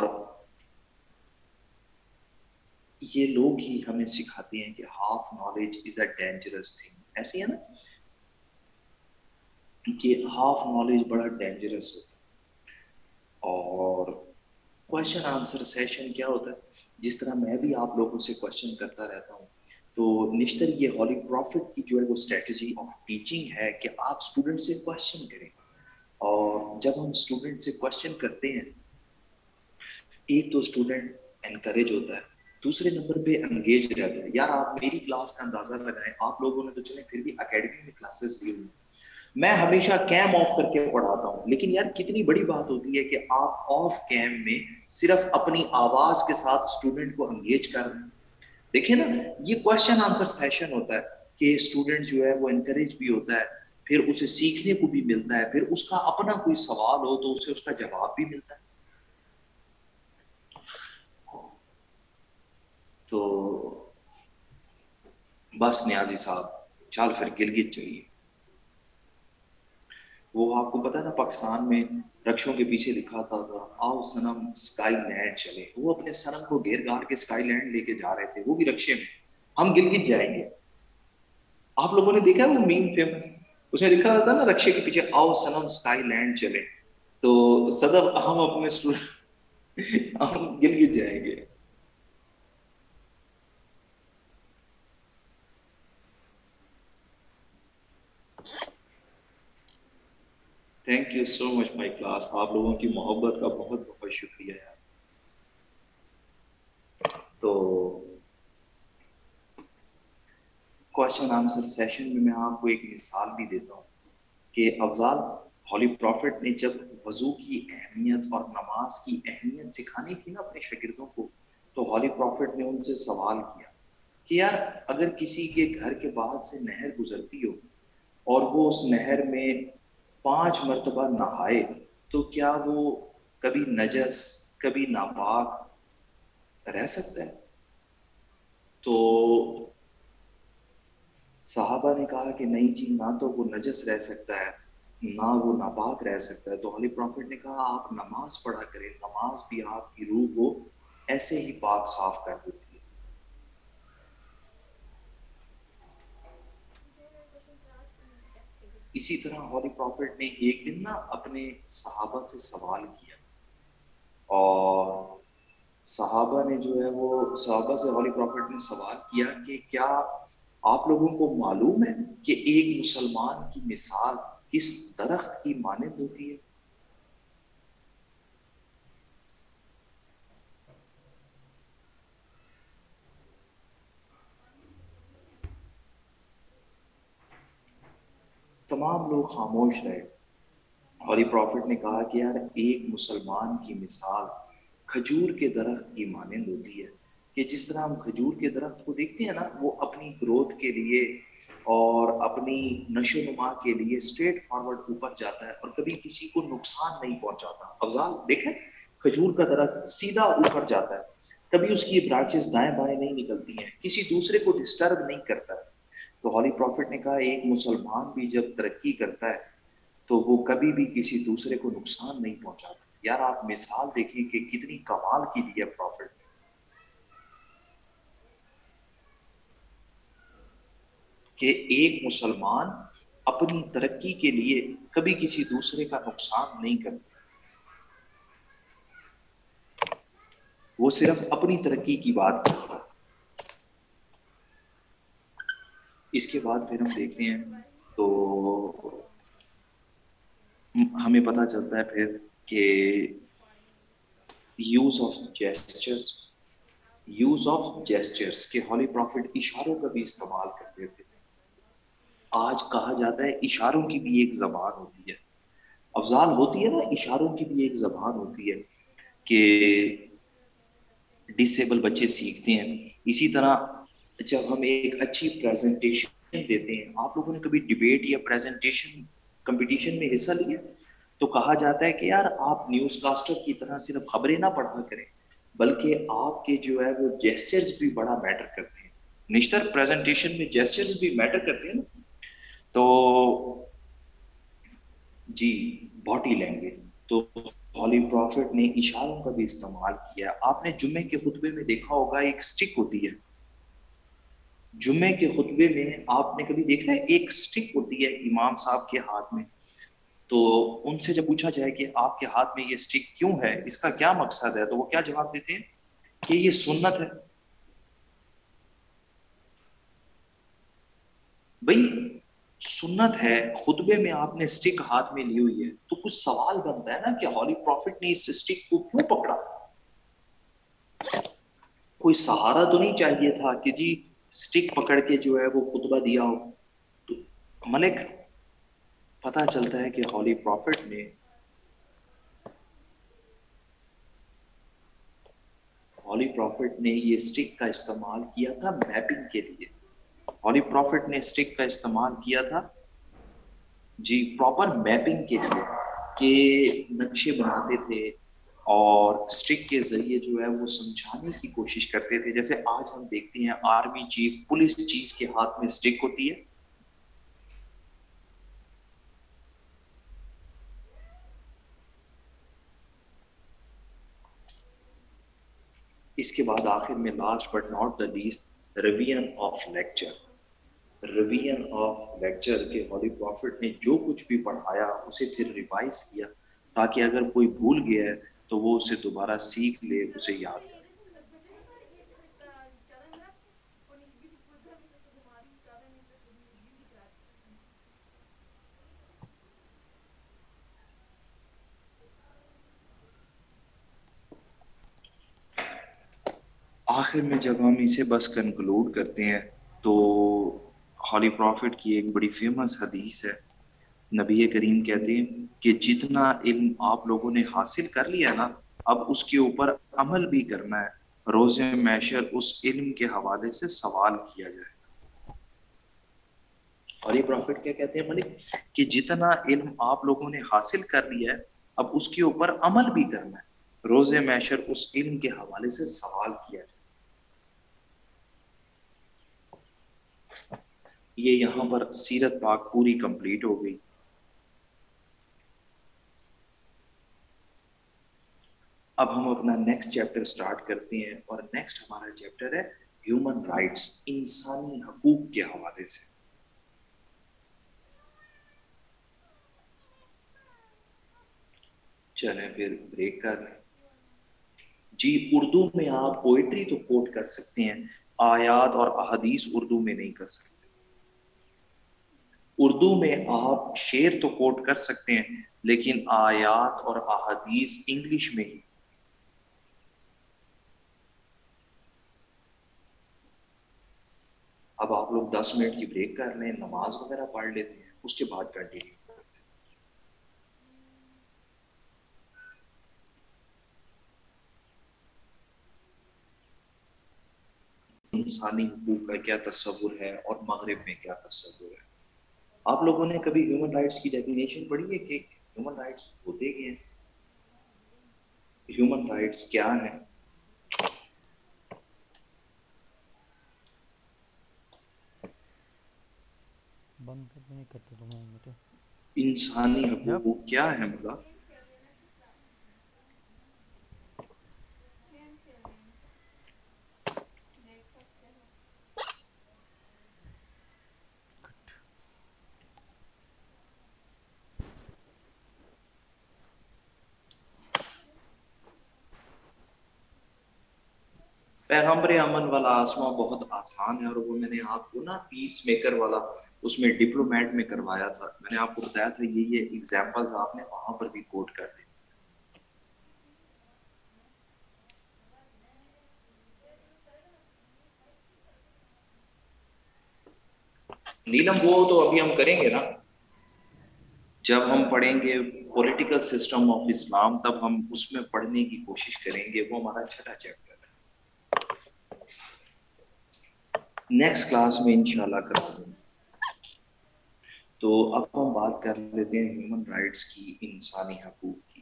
یہ لوگ ہی ہمیں سکھاتے ہیں کہ half knowledge is a dangerous thing. ایسی ہے نا کہ ہاف نالج بڑا ڈینجرس ہوتا ہے. اور کوشچن آنسر سیشن کیا ہوتا ہے, جس طرح میں بھی آپ لوگوں سے کوشچن کرتا رہتا ہوں, تو نشتر یہ ہولی پروفٹ کی جو ہے وہ اسٹریٹجی آف ٹیچنگ ہے کہ آپ اسٹوڈنٹ سے کوشچن کریں. اور جب ہم اسٹوڈنٹ سے کوشچن کرتے ہیں, ایک تو اسٹوڈنٹ انکریج ہوتا ہے, دوسرے نمبر پہ انگیج رہتا ہے. یار آپ میری کلاس کا اندازہ لگائیں, آپ لوگوں نے تو چلیں پھر بھی اکیڈمی میں کلاسز لی ہوئی, میں ہمیشہ کیم آف کر کے پڑھاتا ہوں, لیکن یار کتنی بڑی بات ہوتی ہے کہ آپ آف کیم میں صرف اپنی آواز کے ساتھ اسٹوڈنٹ کو انگیج کر رہے ہیں. دیکھیں نا یہ کوشچن آنسر سیشن ہوتا ہے کہ اسٹوڈنٹ جو ہے وہ انکریج بھی ہوتا ہے, پھر اسے سیکھنے کو بھی ملتا ہے, پھر اس کا اپنا کوئی سوال ہو تو اسے اس کا جواب بھی ملتا ہے. تو بس نیازی صاحب چل پھر گلگت چاہیے. وہ آپ کو پتا ہے نا پاکستان میں رکشوں کے پیچھے لکھا تھا آؤ سنم اسکائی لینڈ چلے، وہ اپنے سنم کو گھیر گھار کے اسکائی لینڈ لے کے جا رہے تھے، وہ بھی رکشے میں، ہم گلگت جائیں گے۔ آپ لوگوں نے دیکھا وہ میم فیمس، اس نے لکھا تھا نا رکشے کے پیچھے آؤ سنم اسکائی لینڈ چلے، تو صدر ہم اپنے اسٹوڈنٹ ہم گلگت جائیں گے۔ Thank you so much my class, آپ لوگوں کی محبت کا بہت بہت شکریہ یار۔ تو کوشچن آنسر سیشن میں آپ کو ایک مثال بھی دیتا ہوں کہ افضال ہولی پروفٹ نے جب وضو کی اہمیت اور نماز کی اہمیت سکھانی تھی نا اپنے شاگردوں کو، تو ہولی پروفٹ نے ان سے سوال کیا کہ یار اگر کسی کے گھر کے باہر سے نہر گزرتی ہو اور وہ اس نہر میں 5 مرتبہ نہائے تو کیا وہ کبھی نجس کبھی ناپاک رہ سکتا ہے؟ تو صحابہ نے کہا کہ نہیں جی، نہ تو وہ نجس رہ سکتا ہے نہ وہ ناپاک رہ سکتا ہے۔ تو ہولی پروفٹ نے کہا آپ نماز پڑھا کریں، نماز بھی آپ کی روح کو ایسے ہی پاک صاف کر دیتی ہے۔ اسی طرح ہولی پروفٹ نے ایک دن نا اپنے صحابہ سے سوال کیا، اور صحابہ نے جو ہے وہ صحابہ سے ہولی پروفٹ نے سوال کیا کہ کیا آپ لوگوں کو معلوم ہے کہ ایک مسلمان کی مثال کس درخت کی مانند ہوتی ہے؟ تمام لوگ خاموش رہے۔ ہولی پروفٹ نے کہا کہ یار ایک مسلمان کی مثال کھجور کے درخت کی مانند ہوتی ہے، کہ جس طرح ہم کھجور کے درخت کو دیکھتے ہیں نا، وہ اپنی گروتھ کے لیے اور اپنی نشو و نما کے لیے اسٹریٹ فارورڈ اوپر جاتا ہے اور کبھی کسی کو نقصان نہیں پہنچاتا۔ افضال دیکھیں کھجور کا درخت سیدھا اوپر جاتا ہے، کبھی اس کی برانچز دائیں بائیں نہیں نکلتی ہیں، کسی دوسرے کو ڈسٹرب نہیں کرتا ہے۔ تو ہولی پروفٹ نے کہا ایک مسلمان بھی جب ترقی کرتا ہے تو وہ کبھی بھی کسی دوسرے کو نقصان نہیں پہنچاتا۔ یار آپ مثال دیکھیں کہ کتنی کمال کی دی ہے پروفٹ نے، کہ ایک مسلمان اپنی ترقی کے لیے کبھی کسی دوسرے کا نقصان نہیں کرتا، وہ صرف اپنی ترقی کی بات کرتا ہے۔ اس کے بعد پھر ہم دیکھتے ہیں تو ہمیں پتہ چلتا ہے پھر کہ یوز آف جیسچرز کہ ہولی پروفٹ اشاروں کا بھی استعمال کرتے تھے۔ آج کہا جاتا ہے اشاروں کی بھی ایک زبان ہوتی ہے، افضال ہوتی ہے نا، اشاروں کی بھی ایک زبان ہوتی ہے کہ ڈسیبل بچے سیکھتے ہیں۔ اسی طرح جب ہم ایک اچھی پریزنٹیشن دیتے ہیں، آپ لوگوں نے کبھی ڈیبیٹ یا پریزنٹیشن کمپٹیشن میں حصہ لیا تو کہا جاتا ہے کہ یار آپ نیوز کاسٹر کی طرح صرف خبریں نہ پڑھا کریں، بلکہ آپ کے جو ہے وہ جیسچرز بھی بڑا میٹر کرتے ہیں۔ نشتر پریزنٹیشن میں جیسچرز بھی میٹر کرتے ہیں نا، تو جی باڈی لینگویج، تو ہولی پروفٹ نے اشاروں کا بھی استعمال کیا۔ آپ نے جمعے کے خطبے میں دیکھا ہوگا ایک سٹک ہوتی ہے، جمعے کے خطبے میں آپ نے کبھی دیکھا ہے ایک سٹک ہوتی ہے امام صاحب کے ہاتھ میں، تو ان سے جب پوچھا جائے کہ آپ کے ہاتھ میں یہ سٹک کیوں ہے، اس کا کیا مقصد ہے، تو وہ کیا جواب دیتے ہیں کہ یہ سنت ہے۔ بھئی سنت ہے، خطبے میں آپ نے سٹک ہاتھ میں لی ہوئی ہے، تو کچھ سوال بنتا ہے نا کہ ہولی پروفٹ نے اس سٹک کو کیوں پکڑا؟ کوئی سہارا تو نہیں چاہیے تھا کہ جی سٹک پکڑ کے جو ہے وہ خطبہ دیا ہو؟ تو ملک پتہ چلتا ہے کہ ہولی پروفٹ نے یہ سٹک کا استعمال کیا تھا میپنگ کے لیے۔ ہولی پروفٹ نے سٹک کا استعمال کیا تھا جی پراپر میپنگ کے لیے، کہ نقشے بناتے تھے اور سٹک کے ذریعے جو ہے وہ سمجھانے کی کوشش کرتے تھے۔ جیسے آج ہم دیکھتے ہیں آرمی چیف، پولیس چیف کے ہاتھ میں سٹک ہوتی ہے، اس کے بعد آخر میں last but not the least revision of lecture. Revision of lecture کے ہولی پروفٹ نے جو کچھ بھی پڑھایا اسے پھر ریوائز کیا تاکہ اگر کوئی بھول گیا ہے تو وہ اسے دوبارہ سیکھ لے, اسے یاد کرے. آخر میں جب ہم اسے بس کنکلوڈ کرتے ہیں تو ہولی پروفٹ کی ایک بڑی فیمس حدیث ہے. نبی کریم کہتے ہیں کہ جتنا علم آپ لوگوں نے حاصل کر لیا نا, اب اس کے اوپر عمل بھی کرنا ہے. روز محشر اس علم کے حوالے سے سوال کیا جائے گا. اور یہ پروفٹ کیا کہتے ہیں ملک, کہ جتنا علم آپ لوگوں نے حاصل کر لیا ہے اب اس کے اوپر عمل بھی کرنا ہے. روز محشر اس علم کے حوالے سے سوال کیا جائے. یہ یہاں پر سیرت پاک پوری کمپلیٹ ہو گئی. اب ہم اپنا نیکسٹ چیپٹر سٹارٹ کرتے ہیں, اور نیکسٹ ہمارا چیپٹر ہے ہیومن رائٹس, انسانی حقوق کے حوالے سے. چلیں پھر بریک کر لیں. جی اردو میں آپ پوئٹری تو کوٹ کر سکتے ہیں, آیات اور احادیث اردو میں نہیں کر سکتے. اردو میں آپ شعر تو کوٹ کر سکتے ہیں لیکن آیات اور احادیث انگلش میں ہی. اب آپ لوگ 10 منٹ کی بریک کر لیں, نماز وغیرہ پڑھ لیتے ہیں, اس کے بعد کنٹینیو. انسانی حقوق کا کیا تصور ہے اور مغرب میں کیا تصور ہے. آپ لوگوں نے کبھی ہیومن رائٹس کی ڈیفینیشن پڑھی ہے کہ ہیومن رائٹس ہوتے کیا ہیں, ہیومن رائٹس کیا ہیں؟ بند کرتے نہیں کرتے تمہیں بیٹے. انسانی حقوق کیا ہے مطلب؟ پیغمبر امن والا آسما بہت آسان ہے, اور وہ میں نے آپ کو نا پیس میکر والا اس میں ڈپلومیٹ میں کروایا تھا. میں نے آپ کو بتایا تھا یہ ایگزامپلز آپ نے وہاں پر بھی کوٹ کر دی. نیلم وہ تو ابھی ہم کریں گے نا, جب ہم پڑھیں گے پولیٹیکل سسٹم آف اسلام تب ہم اس میں پڑھنے کی کوشش کریں گے. وہ ہمارا چھٹا چیپٹر ہے, نیکسٹ کلاس میں انشاءاللہ کرا دیں. تو اب ہم بات کر لیتے ہیں ہیومن رائٹس کی, انسانی حقوق کی.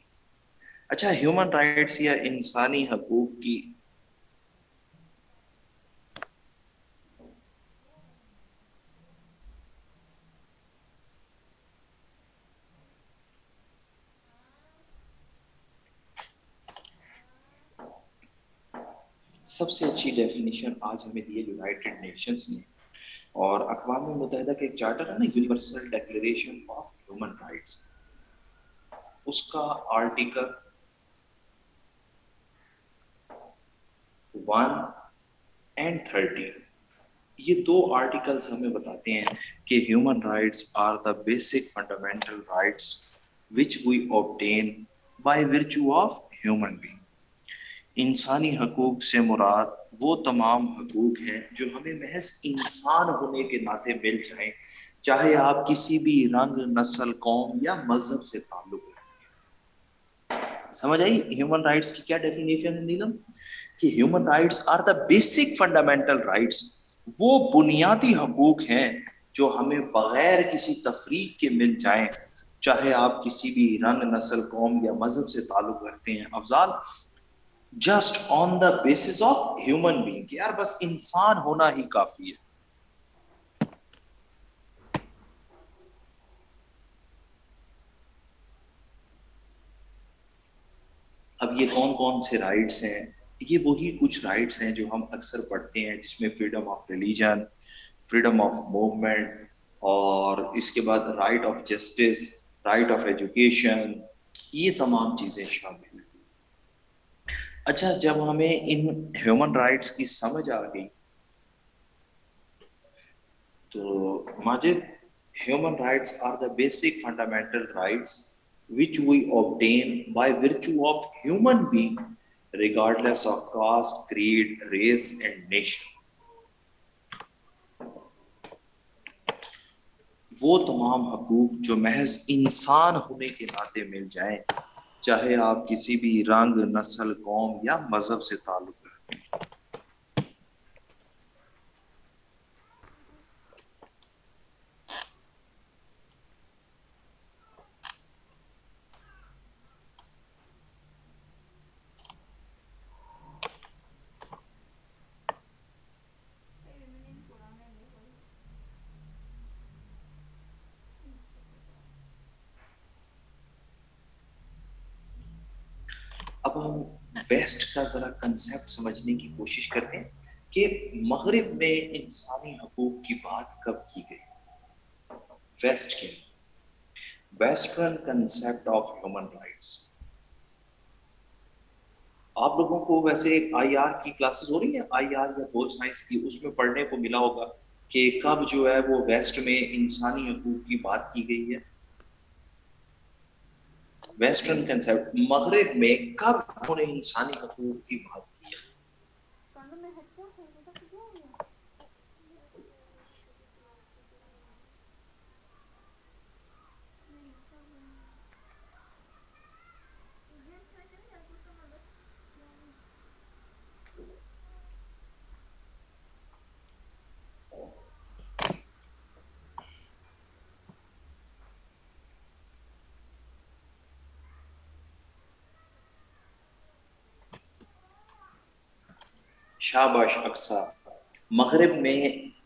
اچھا, ہیومن رائٹس یا انسانی حقوق کی سب سے اچھی ڈیفینیشن آج ہمیں دی ہے یونائٹڈ نیشنز نے, اور اقوام متحدہ کا ایک چارٹر ہے نا, universal declaration of human rights, اس کا آرٹیکل 1 and 30, یہ دو آرٹیکلز ہمیں بتاتے ہیں کہ human rights are the basic fundamental rights which we obtain by virtue of human being. انسانی حقوق سے مراد وہ تمام حقوق ہیں جو ہمیں محض انسان ہونے کے ناطے مل جائیں, چاہے آپ کسی بھی رنگ, نسل, قوم یا مذہب سے تعلق رکھیں. سمجھ آئی ہیومن رائٹس کی کیا ڈیفینیشن ہے نیلم؟ کہ human rights are the basic fundamental rights, وہ بنیادی حقوق ہیں جو ہمیں بغیر کسی تفریق کے مل جائیں, چاہے آپ کسی بھی رنگ, نسل, قوم یا مذہب سے تعلق رکھتے ہیں. Afzal, just on the basis of human being, یار بس انسان ہونا ہی کافی ہے. اب یہ کون کون سے رائٹس ہیں یہ وہی کچھ رائٹس ہیں جو ہم اکثر پڑھتے ہیں، جس میں freedom of religion, freedom of movement, اور اس کے بعد right of justice, right of education, یہ تمام چیزیں شامل ہیں۔ اچھا، جب ہمیں ان ہیومن رائٹس کی سمجھ آ گئی تو Majid, human rights are the basic fundamental rights which we obtain by virtue of human being regardless of caste, creed, race and nation. وہ تمام حقوق جو محض انسان ہونے کے ناطے مل جائیں، چاہے آپ کسی بھی رنگ، نسل، قوم یا مذہب سے تعلق رکھتے ہیں۔ اب ہم ویسٹ کا ذرا کنسیپٹ سمجھنے کی کوشش کرتے ہیں کہ مغرب میں انسانی حقوق کی بات کب کی گئی۔ ویسٹ کے western concept of human rights, آپ لوگوں کو ویسے آئی آر کی کلاسز ہو رہی ہیں، آئی آر یا پول سائنس کی، اس میں پڑھنے کو ملا ہوگا کہ کب جو ہے وہ ویسٹ میں انسانی حقوق کی بات کی گئی ہے۔ ویسٹرن کنسیپٹ مغرب میں کب انہوں نے انسانی حقوق کی بات کی ہے؟ شاباش اقصا، مغرب میں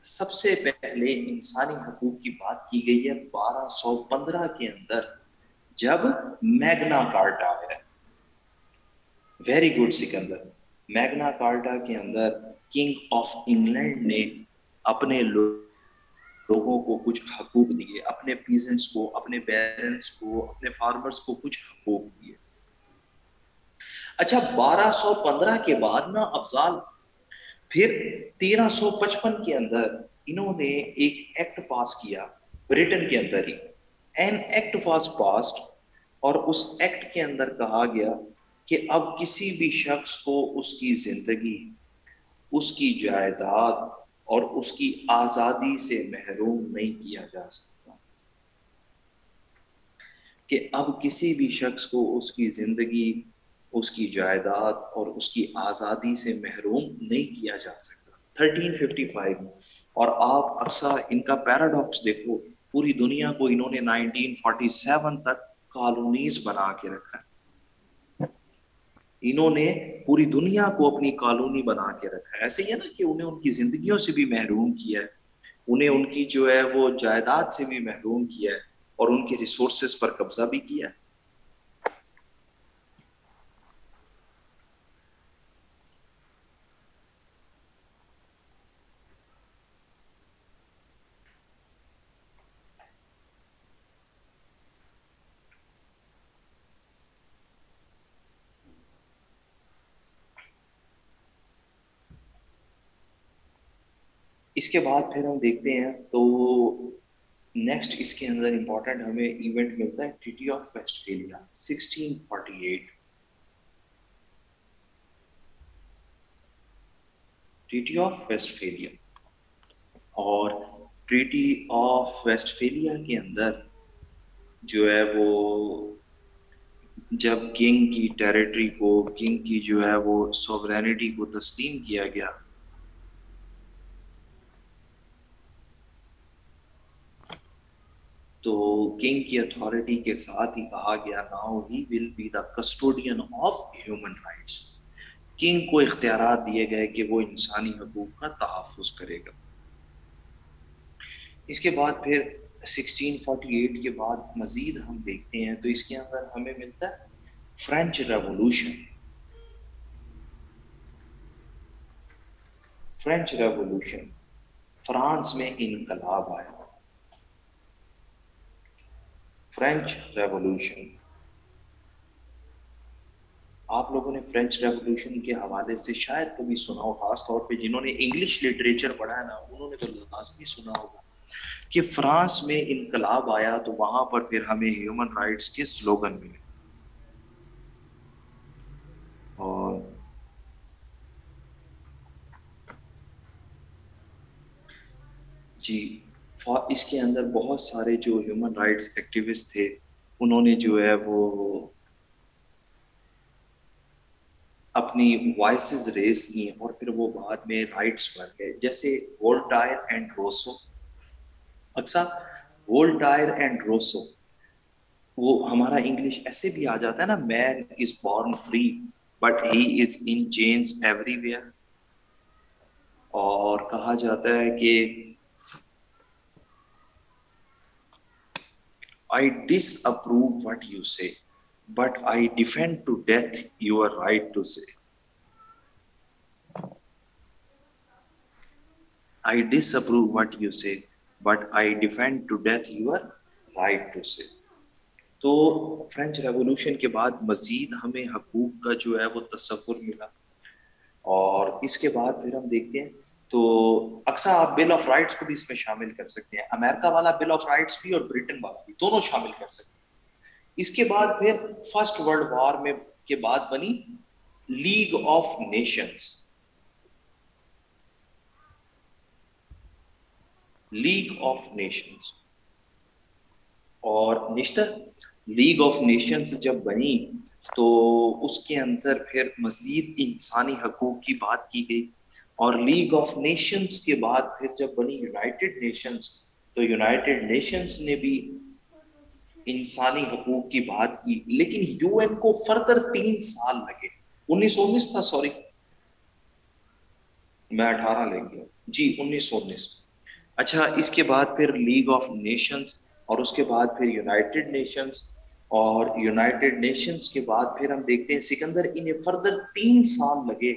سب سے پہلے انسانی حقوق کی بات کی گئی ہے 1215 کے اندر، جب میگنا کارٹا ہے۔ ویری گڈ سکندر، میگنا کارٹا کے اندر کنگ آف انگلینڈ نے اپنے لوگوں کو کچھ حقوق دیے، اپنے پیزنٹس کو، اپنے پیرنٹس کو، اپنے فارمرز کو کچھ حقوق دیے۔ اچھا، 1215 کے بعد نا افضال، پھر 1355 کے اندر انہوں نے ایک ایکٹ پاس کیا برٹن کے اندر ہی، این ایکٹ واز پاسڈ، اور اس ایکٹ کے اندر کہا گیا کہ اب کسی بھی شخص کو اس کی زندگی، اس کی جائیداد اور اس کی آزادی سے محروم نہیں کیا جا سکتا، کہ اب کسی بھی شخص کو اس کی زندگی، اس کی جائیداد اور اس کی آزادی سے محروم نہیں کیا جا سکتا 1355 میں۔ اور آپ اکثر ان کا پیراڈاکس دیکھو، پوری دنیا کو انہوں نے 1947 تک کالونیز بنا کے رکھا، انہوں نے پوری دنیا کو اپنی کالونی بنا کے رکھا ہے۔ ایسے ہی ہے نا کہ انہیں ان کی زندگیوں سے بھی محروم کیا ہے، انہیں ان کی جو ہے وہ جائیداد سے بھی محروم کیا ہے، اور ان کے ریسورسز پر قبضہ بھی کیا ہے۔ اس کے بعد پھر ہم دیکھتے ہیں تو نیکسٹ اس کے اندر امپورٹنٹ ہمیں ایونٹ ملتا ہے ٹریٹی آف ویسٹفیلیا 1648۔ ٹریٹی آف ویسٹفیلیا، اور ٹریٹی آف ویسٹفیلیا کے اندر جو ہے وہ جب کنگ کی ٹیریٹری کو، کنگ کی جو ہے وہ سوورینٹی کو تسلیم کیا گیا، تو کنگ کی اتھارٹی کے ساتھ ہی کہا گیا now he will be the custodian of human rights, king کو اختیارات دیے گئے کہ وہ انسانی حقوق کا تحفظ کرے گا۔ اس کے بعد پھر 1648 کے بعد مزید ہم دیکھتے ہیں تو اس کے اندر ہمیں ملتا ہے French revolution. French revolution, France میں انقلاب آیا. فرینچ ریولوشن، آپ لوگوں نے فرینچ ریولوشن کے حوالے سے شاید کبھی سنا ہو، خاص طور پہ جنہوں نے انگلش لٹریچر پڑھا ہے نا انہوں نے تو لازمی سنا ہوگا کہ فرانس میں انقلاب آیا تو وہاں پر پھر ہمیں ہیومن رائٹس کے سلوگن ملے. اور جی اس کے اندر بہت سارے جو ہیومن رائٹس ایکٹیوسٹ تھے انہوں نے جو ہے وہ اپنی وائسز ریز کی اور پھر وہ بعد میں رائٹس بن گئے، جیسے وولٹائر اینڈ روسو. اچھا، وولٹائر اینڈ روسو، وہ ہمارا انگلش ایسے بھی آ جاتا ہے نا، man is born free but he is in chains everywhere. اور کہا جاتا ہے کہ I disapprove what you say, but I defend to death your right to say. I disapprove what you say, but I defend to death your right to say. تو فرینچ ریولوشن کے بعد مزید ہمیں حقوق کا جو ہے وہ تصور ملا، اور اس کے بعد پھر ہم دیکھتے ہیں تو اکثر آپ بل آف رائٹس کو بھی اس میں شامل کر سکتے ہیں، امریکہ والا بل آف رائٹس بھی اور برٹن والا بھی، دونوں شامل کر سکتے ہیں. اس کے بعد پھر فرسٹ ورلڈ وار میں کے بعد بنی league of nations. League of nations, اور نشتر لیگ آف نیشنز جب بنی تو اس کے اندر پھر مزید انسانی حقوق کی بات کی گئی، اور لیگ آف نیشنز کے بعد پھر جب بنی یونائٹڈ نیشنز تو یونائٹڈ نیشنز نے بھی انسانی حقوق کی بات کی. لیکن یو این کو فردر 3 سال لگے، 1919 تھا، سوری میں 18 لے گیا جی، 1919. اچھا، اس کے بعد پھر لیگ آف نیشنز، اور اس کے بعد پھر یونائٹڈ نیشنز، اور یونائٹڈ نیشنز کے بعد پھر ہم دیکھتے ہیں سکندر انہیں فردر 3 سال لگے،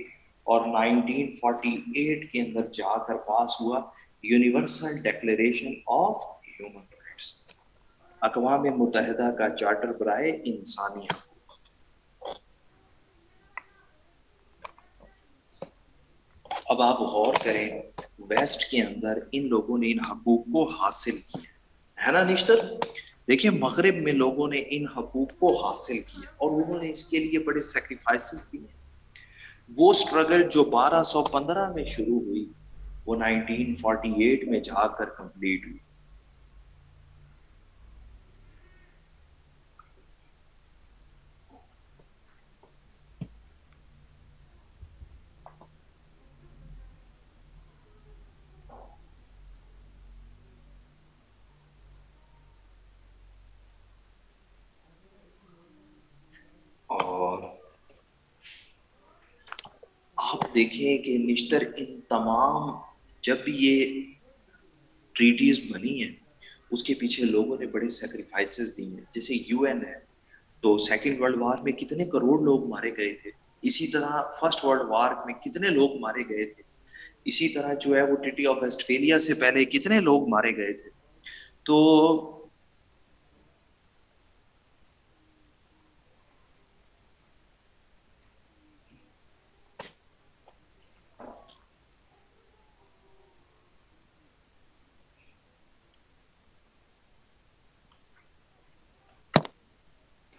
اور 1948 کے اندر جا کر پاس ہوا universal declaration of human rights, اقوام متحدہ کا چارٹر برائے انسانی حقوق. اب آپ غور کریں، ویسٹ کے اندر ان لوگوں نے ان حقوق کو حاصل کیا ہے نا نشتر. دیکھیں مغرب میں لوگوں نے ان حقوق کو حاصل کیا اور انہوں نے اس کے لیے بڑے سیکریفائسز دیے. وہ سٹرگل جو 1215 میں شروع ہوئی وہ 1948 میں جا کر کمپلیٹ ہوئی. اور آپ دیکھیں کہ نشتر ان تمام جب بھی یہ ٹریٹیز بنی ہیں اس کے پیچھے لوگوں نے بڑے سیکریفائسز دی ہیں. جیسے یو این ہے تو سیکنڈ ورلڈ وار میں کتنے کروڑ لوگ مارے گئے تھے، اسی طرح فرسٹ ورلڈ وار میں کتنے لوگ مارے گئے تھے، اسی طرح جو ہے وہ ٹریٹی آف ویسٹفیلیا سے پہلے کتنے لوگ مارے گئے تھے. تو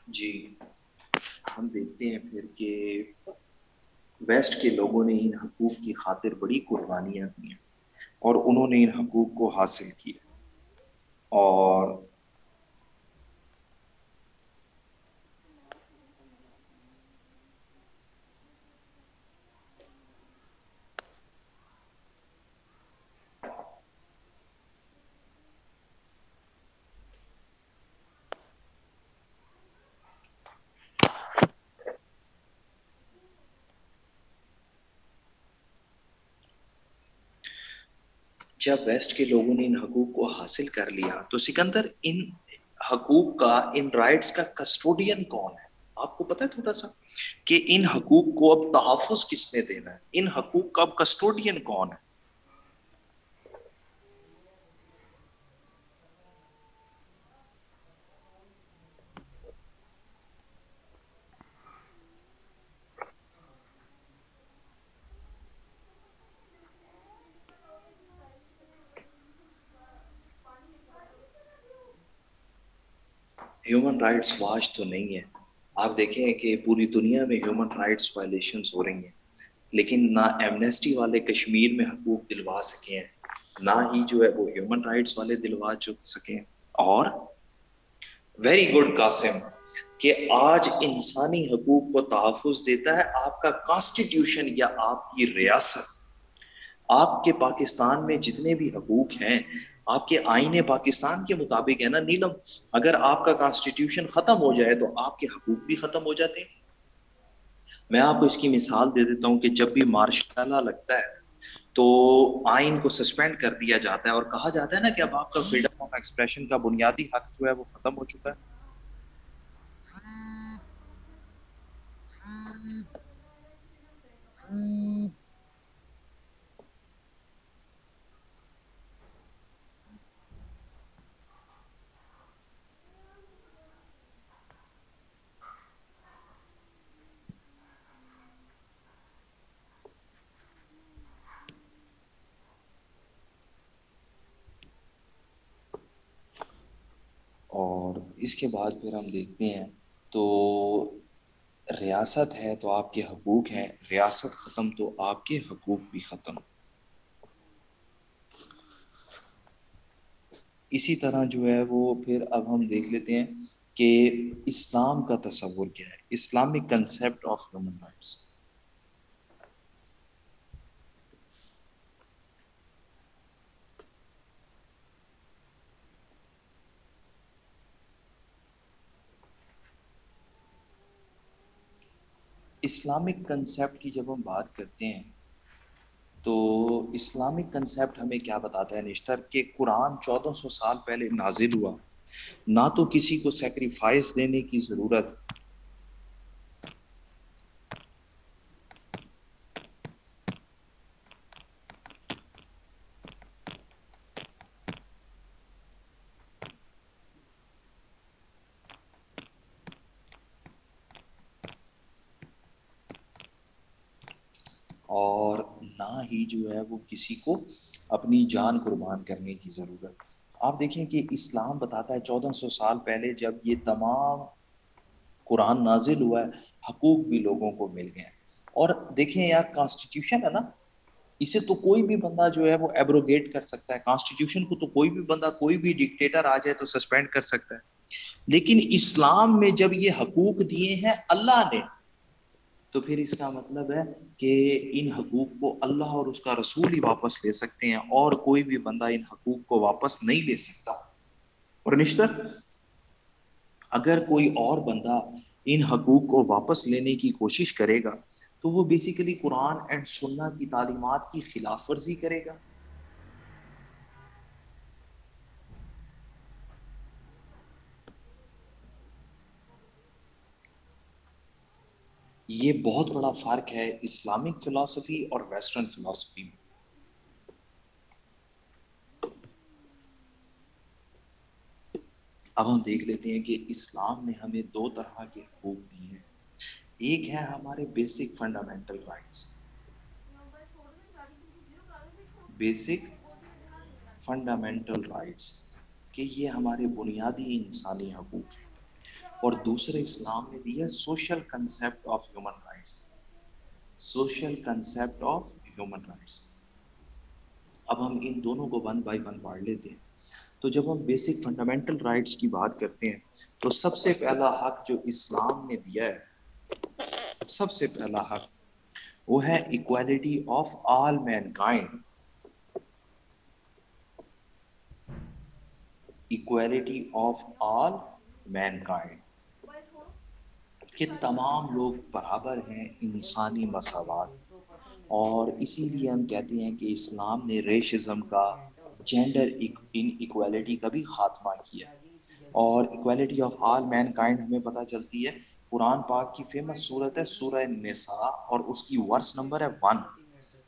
جی ہم دیکھتے ہیں پھر کہ ویسٹ کے لوگوں نے ان حقوق کی خاطر بڑی قربانیاں دی ہیں اور انہوں نے ان حقوق کو حاصل کیا. اور جب ویسٹ کے لوگوں نے ان حقوق کو حاصل کر لیا تو سکندر ان حقوق کا، ان رائٹس کا کسٹوڈین کون ہے؟ آپ کو پتا ہے تھوڑا سا کہ ان حقوق کو اب تحفظ کس نے دینا ہے؟ ان حقوق کا اب کسٹوڈین کون ہے؟ ہیومن رائٹس واچ تو نہیں ہے. آپ دیکھیں کہ پوری دنیا میں ہیومن رائٹس وائلیشنز ہو رہی ہیں، لیکن نہ ایمنیسٹی والے کشمیر میں حقوق دلوا سکے ہیں، نہ ہی جو ہے وہ ہیومن رائٹس والے دلوا سکے ہیں. اور ویری گڈ قاسم کہ آج انسانی حقوق کو تحفظ دیتا ہے آپ کا کانسٹیٹیوشن یا آپ کی ریاست. آپ کے پاکستان میں جتنے بھی حقوق ہیں آپ کے آئین پاکستان کے مطابق ہے نا نیلم. اگر آپ کا کانسٹیٹیوشن ختم ہو جائے تو آپ کے حقوق بھی ختم ہو جاتے ہیں. میں آپ کو اس کی مثال دے دیتا ہوں کہ جب بھی مارشل لا لگتا ہے تو آئین کو سسپینڈ کر دیا جاتا ہے اور کہا جاتا ہے نا کہ اب آپ کا فریڈم آف ایکسپریشن کا بنیادی حق جو ہے وہ ختم ہو چکا ہے. اور اس کے بعد پھر ہم دیکھتے ہیں تو ریاست ہے تو آپ کے حقوق ہیں، ریاست ختم تو آپ کے حقوق بھی ختم. اسی طرح جو ہے وہ پھر اب ہم دیکھ لیتے ہیں کہ اسلام کا تصور کیا ہے، Islamic concept of human rights. Islamic concept کی جب ہم بات کرتے ہیں تو اسلامک کنسپٹ ہمیں کیا بتاتا ہے نشتر کہ قرآن 1400 سال پہلے نازل ہوا، نہ تو کسی کو سیکریفائس دینے کی ضرورت، اور نہ ہی جو ہے وہ کسی کو اپنی جان قربان کرنے کی ضرورت. آپ دیکھیں کہ اسلام بتاتا ہے 1400 سال پہلے جب یہ تمام قرآن نازل ہوا ہے حقوق بھی لوگوں کو مل گئے ہیں. اور دیکھیں یار کانسٹیٹیوشن ہے نا، اسے تو کوئی بھی بندہ جو ہے وہ ایبروگیٹ کر سکتا ہے. کانسٹیٹیوشن کو تو کوئی بھی بندہ، کوئی بھی ڈکٹیٹر آ جائے تو سسپینڈ کر سکتا ہے. لیکن اسلام میں جب یہ حقوق دیے ہیں اللہ نے تو پھر اس کا مطلب ہے کہ ان حقوق کو اللہ اور اس کا رسول ہی واپس لے سکتے ہیں اور کوئی بھی بندہ ان حقوق کو واپس نہیں لے سکتا. اور نشتر اگر کوئی اور بندہ ان حقوق کو واپس لینے کی کوشش کرے گا تو وہ بیسیکلی قرآن اینڈ سنہ کی تعلیمات کی خلاف ورزی کرے گا. یہ بہت بڑا فرق ہے اسلامک فلسفی اور ویسٹرن فلسفی میں. اب ہم دیکھ لیتے ہیں کہ اسلام نے ہمیں دو طرح کے حقوق دیے ہیں. ایک ہے ہمارے basic fundamental rights, basic fundamental rights کہ یہ ہمارے بنیادی انسانی حقوق ہیں. اور دوسرے اسلام نے دیا social concept of human rights, social concept of human rights. اب ہم ان دونوں کو ون بائی ون پڑھ لیتے ہیں. تو جب ہم بیسک فنڈامنٹل رائٹس کی بات کرتے ہیں تو سب سے پہلا حق جو اسلام نے دیا ہے، سب سے پہلا حق وہ ہے equality of all mankind. Equality of all mankind کہ تمام لوگ برابر ہیں، انسانی مساوات. اور اسی لیے ہم کہتے ہیں کہ اسلام نے ریشزم کا، جینڈر ان ایکوالٹی کا بھی خاتمہ کیا. اور equality of all mankind ہمیں پتہ چلتی ہے قرآن پاک کی فیمس صورت ہے سورہ نساء اور اس کی ورس نمبر ہے 1.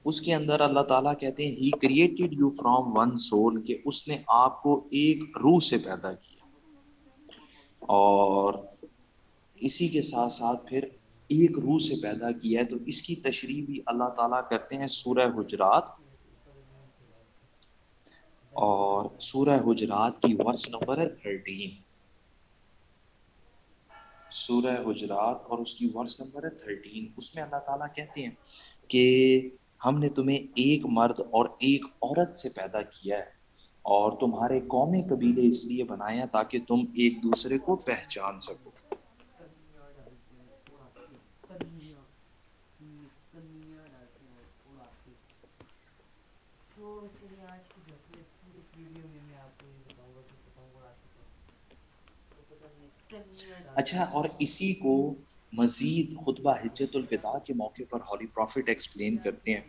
اس کے اندر اللہ تعالیٰ کہتے ہیں he created you from one civil کہ اس نے آپ کو ایک روح سے پیدا کیا. اور اسی کے ساتھ ساتھ پھر ایک روح سے پیدا کیا ہے تو اس کی تشریح بھی اللہ تعالیٰ کرتے ہیں سورہ حجرات اور سورہ حجرات کی ورس نمبر ہے 13. سورہ حجرات اور اس کی ورس نمبر ہے 13. اس میں اللہ تعالیٰ کہتے ہیں کہ ہم نے تمہیں ایک مرد اور ایک عورت سے پیدا کیا ہے اور تمہارے قومی قبیلے اس لیے بنایا تاکہ تم ایک دوسرے کو پہچان سکو. اچھا اور اسی کو مزید خطبہ حجت الوداع کے موقع پر ہولی پروفٹ ایکسپلین کرتے ہیں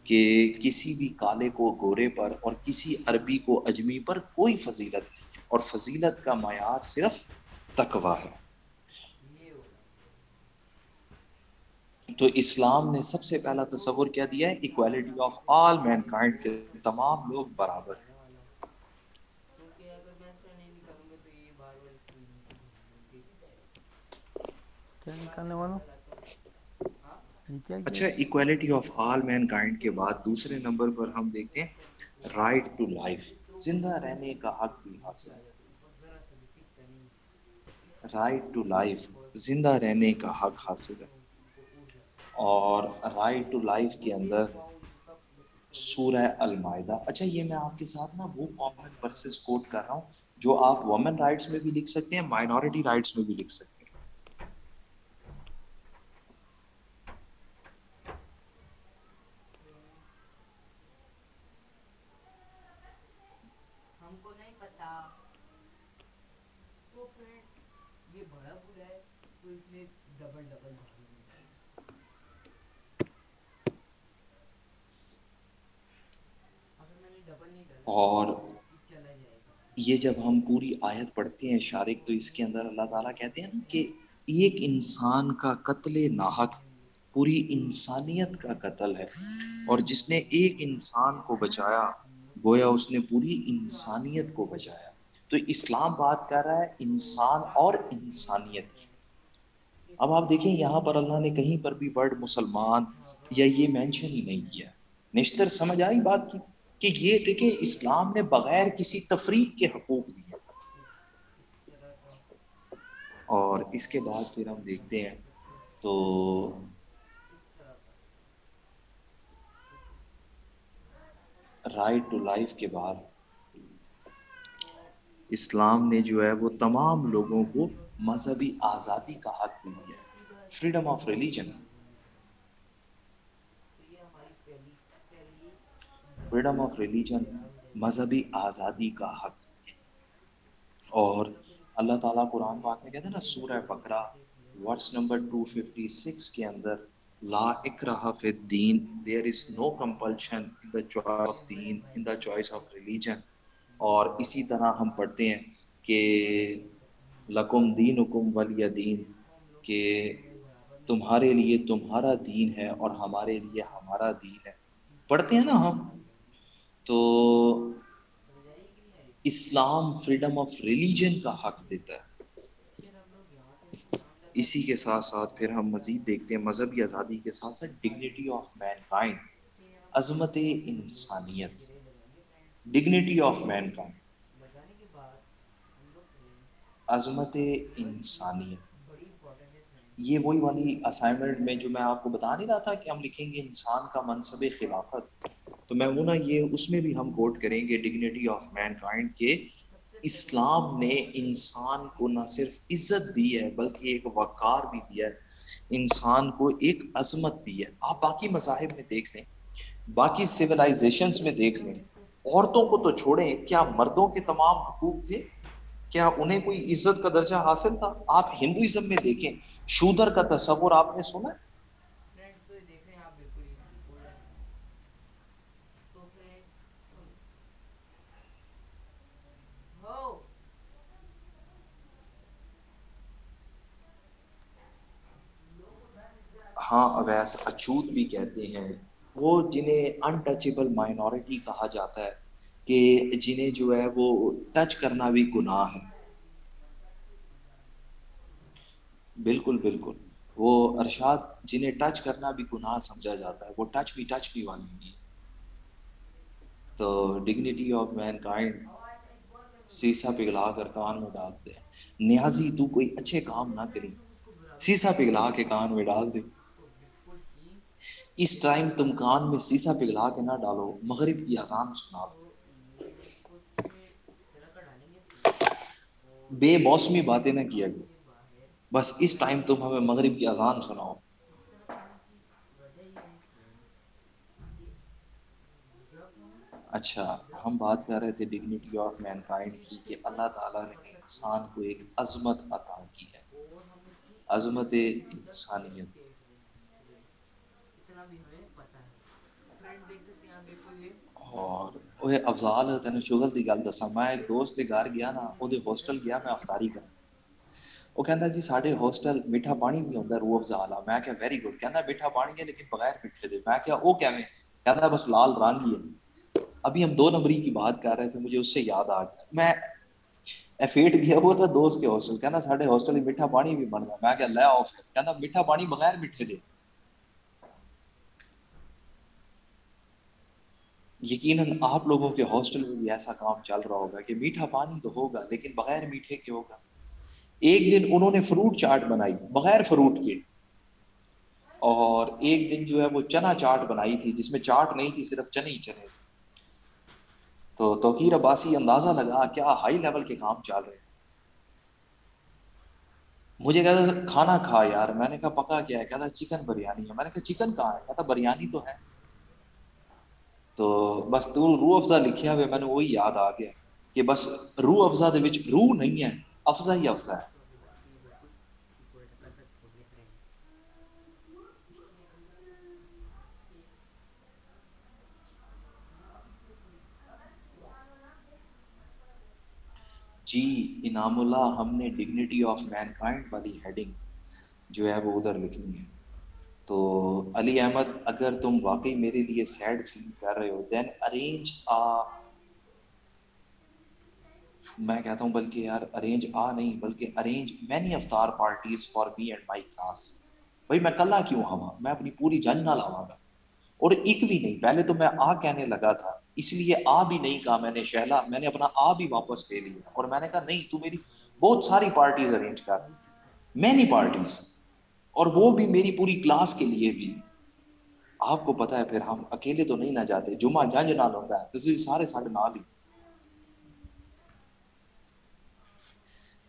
کہ کسی بھی کالے کو گورے پر اور کسی عربی کو اجمی پر کوئی فضیلت نہیں ہے اور فضیلت کا معیار صرف تقویٰ ہے. تو اسلام نے سب سے پہلا تصور کیا دیا ہے equality of all mankind کے تمام لوگ برابر ہیں. کیا نکالنے والا یہ کیا اچھا equality of all mankind کے بعد دوسرے نمبر پر ہم دیکھتے ہیں رائٹ ٹو لائف زندہ رہنے کا حق بھی حاصل ہے. رائٹ ٹو لائف زندہ رہنے کا حق حاصل ہے. اور رائٹ ٹو لائف کے اندر سورہ المائدہ. اچھا یہ میں آپ کے ساتھ نا وہ کامن ورسز کوٹ کر رہا ہوں جو آپ وومن رائٹس میں بھی لکھ سکتے ہیں مائنورٹی رائٹس میں بھی لکھ سکتے ہیں. اور یہ جب ہم پوری آیت پڑھتے ہیں شارق تو اس کے اندر اللہ تعالیٰ کہتے ہیں نا کہ ایک انسان کا قتل ناحق پوری انسانیت کا قتل ہے اور جس نے ایک انسان کو بچایا گویا اس نے پوری انسانیت کو بچایا. تو اسلام بات کر رہا ہے انسان اور انسانیت کی. اب آپ دیکھیں یہاں پر اللہ نے کہیں پر بھی ورڈ مسلمان یا یہ مینشن ہی نہیں کیا. نشتر سمجھ آئی بات کی کہ یہ دیکھیں اسلام نے بغیر کسی تفریق کے حقوق دیے. اور اس کے بعد پھر ہم دیکھتے ہیں تو رائٹ ٹو لائف کے بعد اسلام نے جو ہے وہ تمام لوگوں کو مذہبی آزادی کا حق بھی دیا ہے. Freedom of religion freedom of religion مذہبی آزادی کا حق. اور اللہ تعالیٰ قرآن پاک میں کہتے ہیں نا سورہ بقرہ ورس نمبر 256 کے اندر لا اکراہ فی الدین there is no compulsion in the choice of deen in the choice of religion. اور اسی طرح ہم پڑھتے ہیں کہ لکم دینکم ولی دین کہ تمہارے لیے تمہارا دین ہے اور ہمارے لیے ہمارا دین ہے. پڑھتے ہیں نا ہم تو اسلام فریڈم آف ریلیجن کا حق دیتا ہے. اسی کے ساتھ ساتھ پھر ہم مزید دیکھتے ہیں مذہبی آزادی کے ساتھ ساتھ ڈگنیٹی آف مین کائنڈ عظمت انسانیت. ڈگنیٹی آف مین کائنڈ عظمت انسانیت. یہ وہی والی اسائنمنٹ میں جو میں آپ کو بتا نہیں رہا تھا کہ ہم لکھیں گے انسان کا منصب خلافت تو میں وہ نا یہ اس میں بھی ہم کوٹ کریں گے ڈگنیٹی آف مین کائنڈ کے اسلام نے انسان کو نہ صرف عزت دی ہے بلکہ ایک وقار بھی دیا ہے انسان کو ایک عظمت دی ہے. آپ باقی مذاہب میں دیکھ لیں باقی سیولائزیشنز میں دیکھ لیں عورتوں کو تو چھوڑیں کیا مردوں کے تمام حقوق تھے؟ کیا انہیں کوئی عزت کا درجہ حاصل تھا؟ آپ ہندوازم میں دیکھیں شودر کا تصور آپ نے سنا ہے؟ ہاں اویس اچھوت بھی کہتے ہیں، وہ جنہیں انٹچیبل مائنورٹی کہا جاتا ہے، کہ جنہیں جو ہے وہ ٹچ کرنا بھی گناہ ہے. بالکل بالکل، وہ ارشاد جنہیں ٹچ کرنا بھی گناہ سمجھا جاتا ہے، وہ ٹچ بھی والے نہیں. تو ڈگنیٹی آف مین کائنڈ سیسا پگھلا کر کان میں ڈالتے ہیں. نیازی تو کوئی اچھے کام نہ کری، سیسا پگھلا کے کان میں ڈال دے. اس ٹائم تم کان میں سیسا پگھلا کے نہ ڈالو، مغرب کی اذان سنا دو. بے موسمی باتیں نہ کیا کرو، بس اس ٹائم تم ہمیں مغرب کی اذان سناؤ. اچھا، ہم بات کر رہے تھے ڈگنیٹی آف مین کائنڈ کی، کہ اللہ تعالیٰ نے انسان کو ایک عظمت عطا کی ہے، عظمت انسانیت. اور وہ افضال تینوں شغل دی گل دساں، میں ایک دوست کے گھر گیا نا، وہ ہاسٹل گیا میں افطاری کرن. وہ کہندا جی ساڈے ہاسٹل میٹھا پانی بھی ہوندا روح افزا والا. میں کہ ویری گڈ. کہندا میٹھا پانی ہے لیکن بغیر میٹھے دے. میں کہ او کیویں؟ کہندا بس لال رنگ ہی ہے. ابھی ہم 2 نمبری کی بات کر رہے تھے، مجھے اس سے یاد آ گیا. میں ایفیٹ گیا وہ تھا دوست کے ہاسٹل، کہندا ساڈے ہاسٹل میں میٹھا پانی بھی بندا. میں کہ لے آؤ پھر. کہندا میٹھا پانی بغیر میٹھے دے. یقیناً آپ لوگوں کے ہاسٹل میں بھی ایسا کام چل رہا ہوگا کہ میٹھا پانی تو ہوگا لیکن بغیر میٹھے کے ہوگا. ایک دن انہوں نے فروٹ چاٹ بنائی بغیر فروٹ کے، اور ایک دن جو ہے وہ چنا چاٹ بنائی تھی جس میں چاٹ نہیں تھی، صرف چنے ہی چنے تھے. تو توقیر عباسی اندازہ لگا کیا ہائی لیول کے کام چل رہے ہیں. مجھے کہتا تھا کھانا کھا یار. میں نے کہا پکا کیا ہے؟ کہتا چکن بریانی ہے. میں نے کہا چکن کہاں ہے؟ کہتا بریانی تو ہے. تو بس تو روح افزا لکھیا ہوئے، میں نے وہی یاد آ گیا کہ بس روح افزا دے وچ روح نہیں ہے، افزا ہی افزا ہے. جی انعام اللہ، ہم نے ڈگنیٹی آف مین کائنڈ والی ہیڈنگ جو ہے وہ ادھر لکھنی ہے. تو علی احمد، اگر تم واقعی میرے لیے سیڈ فیل کر رہے ہو دین ارینج میں کہتا ہوں بلکہ یار ارینج نہیں بلکہ ارینج مینی افطار parties for me and my class. بھائی میں کلا کیوں آواں؟ میں اپنی پوری جنج نہ لاواں گا. اور ایک بھی نہیں، پہلے تو میں کہنے لگا تھا، اس لیے بھی نہیں کہا میں نے. شہلا میں نے اپنا بھی واپس لے لیا، اور میں نے کہا نہیں تو میری بہت ساری پارٹیز ارینج کر، مینی پارٹیز، اور وہ بھی میری پوری کلاس کے لیے بھی. آپ کو پتا ہے پھر ہم اکیلے تو نہیں نہ جاتے، جمعہ جنج نال ہوتا ہے تو سارے ساڈے نال ہی.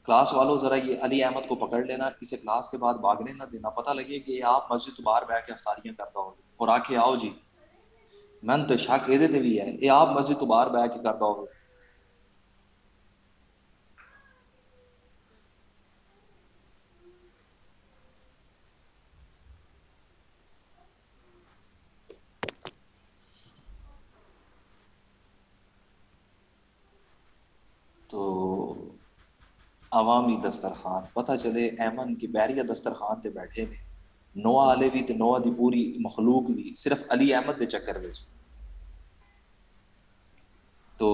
کلاس والوں ذرا یہ علی احمد کو پکڑ لینا، اسے کلاس کے بعد بھاگنے نہ دینا. پتہ لگے کہ آپ مسجد باہر بیٹھ کے افطاریاں کرتا ہوگے اور آکے آؤ جی من تو شک یہ بھی ہے یہ آپ مسجد تو باہر بیٹھ کے کرتا ہوگے. تو عوامی دسترخوان پتہ چلے ایمن کی بحریہ دسترخوان تے بیٹھے نے، نوح والے بھی تے نوح دی پوری مخلوق بھی صرف علی احمد دے چکر وچ. تو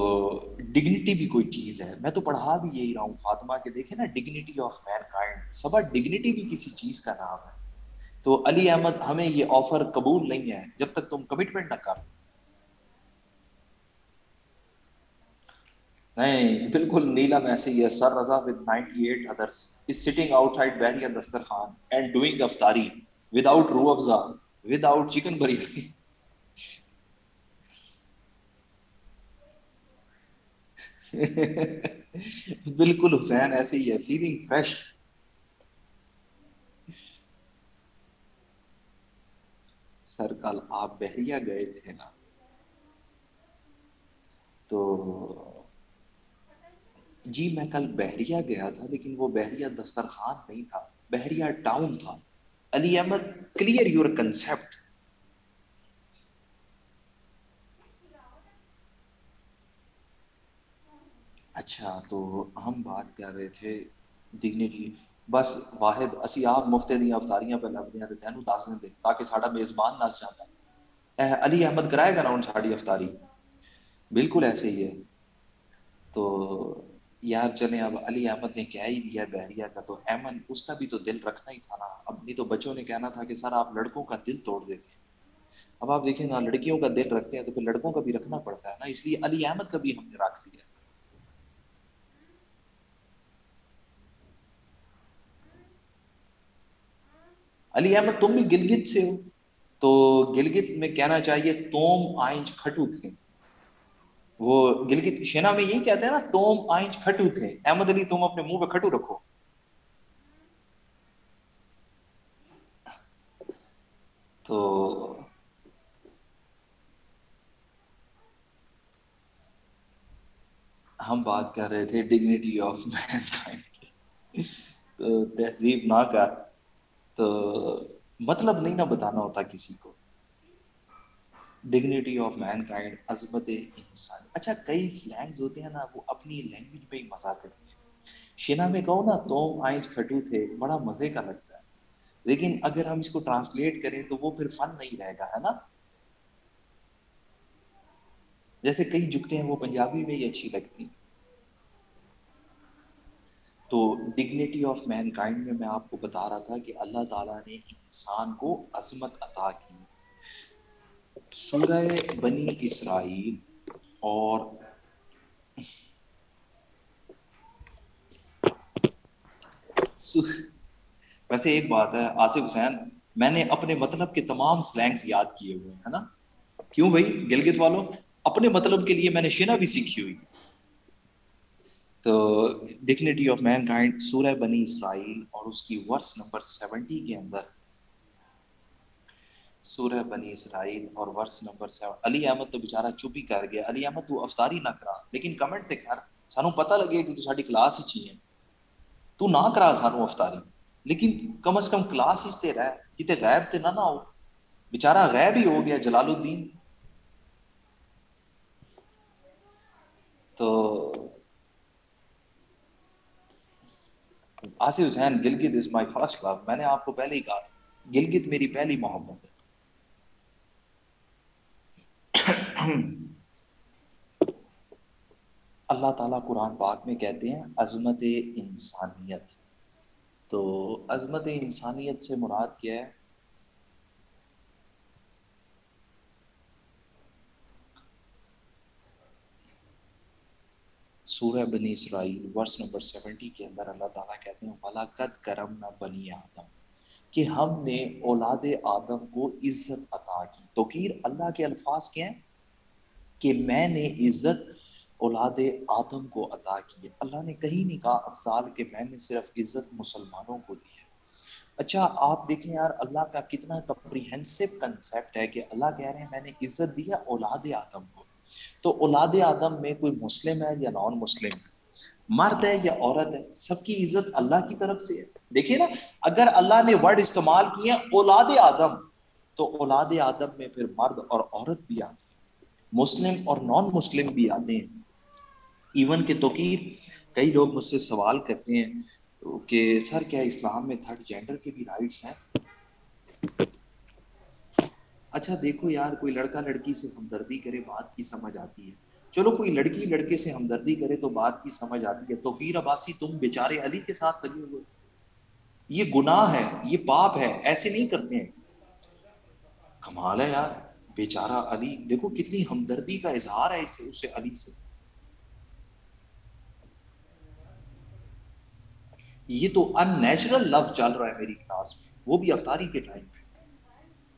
ڈگنیٹی بھی کوئی چیز ہے. میں تو پڑھا بھی یہی رہا ہوں فاطمہ کے، دیکھیں نا dignity of mankind, Saba dignity بھی کسی چیز کا نام ہے. تو علی احمد ہمیں یہ آفر قبول نہیں ہے جب تک تم کمٹمنٹ نہ کر. نہیں بالکل نیلم ایسے ہی ہے. سر رضا with 98 others is sitting outside Bahriya Dastarkhan and doing افطاری without روح افزا without chicken بریانی. بالکل حسین ایسے ہی ہے، فیلنگ فریش. سر کل آپ بحریہ گئے تھے نا؟ تو جی میں کل بحریہ گیا تھا لیکن وہ بحریہ دسترخوان نہیں تھا، بحریہ ٹاؤن تھا. علی احمد کلیئر یور کنسپٹ. اچھا تو ہم بات کر رہے تھے ڈگنیٹی. بس واحد اسی آپ مفتے دی افطاریاں پہ لگدے ہیں تے تینوں دس دیں تاکہ ساڈا میزبان نس جاتا ہے علی احمد کرائے گا نا ہن ساڈی افطاری بالکل ایسے ہی ہے تو یار چلیں اب علی احمد نے کہہ ہی دیا بحریہ کا تو ایمن اس کا بھی تو دل رکھنا ہی تھا نا اب نہیں تو بچوں نے کہنا تھا کہ سر آپ لڑکوں کا دل توڑ دیتے ہیں اب آپ دیکھیں نا لڑکیوں کا دل رکھتے ہیں تو پھر لڑکوں کا بھی رکھنا پڑتا ہے نا اس لیے علی احمد کا بھی ہم نے رکھ لیا علی احمد تم بھی گلگت سے ہو تو گلگت میں کہنا چاہیے توم آئنچ کھٹو تھے وہ گلگت شینا میں یہی کہتے ہیں نا توم آئنچ کھٹو تھے احمد علی تم اپنے منہ پہ کھٹو رکھو تو ہم بات کر رہے تھے ڈگنیٹی آف مین کی تو تہذیب نہ کر تو مطلب نہیں نہ بتانا ہوتا کسی کو ڈگنیٹی آف مین کائنڈ عظمت انسان اچھا کئی سلینگز ہوتے ہیں نا وہ اپنی لینگویج میں ہی مزہ کرتے ہیں شینا میں کہو نا توم آئنچ کھٹو تھے بڑا مزے کا لگتا ہے لیکن اگر ہم اس کو ٹرانسلیٹ کریں تو وہ پھر فن نہیں رہے گا ہے نا جیسے کئی جگتے ہیں وہ پنجابی میں ہی اچھی لگتی ہیں تو ڈگنیٹی آف مین کائنڈ میں آپ کو بتا رہا تھا کہ اللہ تعالیٰ نے انسان کو عظمت عطا کی سورہ بنی اسرائیل اور ویسے ایک بات ہے آصف حسین میں نے اپنے مطلب کے تمام سلینگز یاد کیے ہوئے ہیں نا کیوں بھائی گلگت والوں اپنے مطلب کے لیے میں نے شینا بھی سیکھی ہوئی تو ڈگنیٹی آف مین کائنڈ سورہ بنی اسرائیل اور اس کی ورس نمبر 70 کے اندر سورہ بنی اسرائیل اور ورس نمبر 7 علی احمد تو بیچارہ چپ ہی کر گیا علی احمد تو افطاری نہ کرا لیکن کمنٹ تے کر سانو پتہ لگے کہ تو ساڈی کلاس ہی ہے تو نہ کرا سانو افطاری لیکن کم از کم کلاس ہی تے رہ کتے غائب تے نہ ہو بیچارہ غائب ہی ہو گیا جلال الدین تو آصف حسین گلگت از مائی فرسٹ لو میں نے آپ کو پہلے ہی کہا تھا گلگت میری پہلی محبت ہے اللہ تعالیٰ قرآن پاک میں کہتے ہیں عظمت انسانیت تو عظمت انسانیت سے مراد کیا ہے سورہ بنی اسرائیل ورس نمبر 70 کے اندر اللہ تعالیٰ کہتے ہیں وَلَقَدْ كَرَمْنَا بَنِي آدم کہ ہم نے اولاد آدم کو عزت عطا کی توقیر اللہ کے الفاظ کیا ہیں کہ میں نے عزت اولاد آدم کو عطا کی ہے اللہ نے کہیں نہیں کہا افضال کہ میں نے صرف عزت مسلمانوں کو دی ہے اچھا آپ دیکھیں یار اللہ کا کتنا کمپریہنسو کنسیپٹ ہے کہ اللہ کہہ رہے ہیں میں نے عزت دیا اولاد آدم کو تو اولاد آدم میں کوئی مسلم ہے یا نان مسلم مرد ہے یا عورت ہے سب کی عزت اللہ کی طرف سے ہے دیکھیے نا اگر اللہ نے ورڈ استعمال کیے اولاد آدم تو اولاد آدم میں پھر مرد اور عورت بھی آتے ہیں مسلم اور نان مسلم بھی آتے ہیں ایون کے توقیر کئی لوگ مجھ سے سوال کرتے ہیں کہ سر کیا اسلام میں تھرڈ جینڈر کے بھی رائٹس ہیں اچھا دیکھو یار کوئی لڑکا لڑکی سے ہمدردی کرے بات کی سمجھ آتی ہے چلو کوئی لڑکی لڑکے سے ہمدردی کرے تو بات کی سمجھ آتی ہے توقیر عباسی تم بیچارے علی کے ساتھ لگے ہوئے یہ گناہ ہے یہ پاپ ہے ایسے نہیں کرتے ہیں کمال ہے یار بیچارہ علی دیکھو کتنی ہمدردی کا اظہار ہے اسے علی سے یہ تو ان نیچرل لو چل رہا ہے میری کلاس میں وہ بھی افطاری کے ٹائم پہ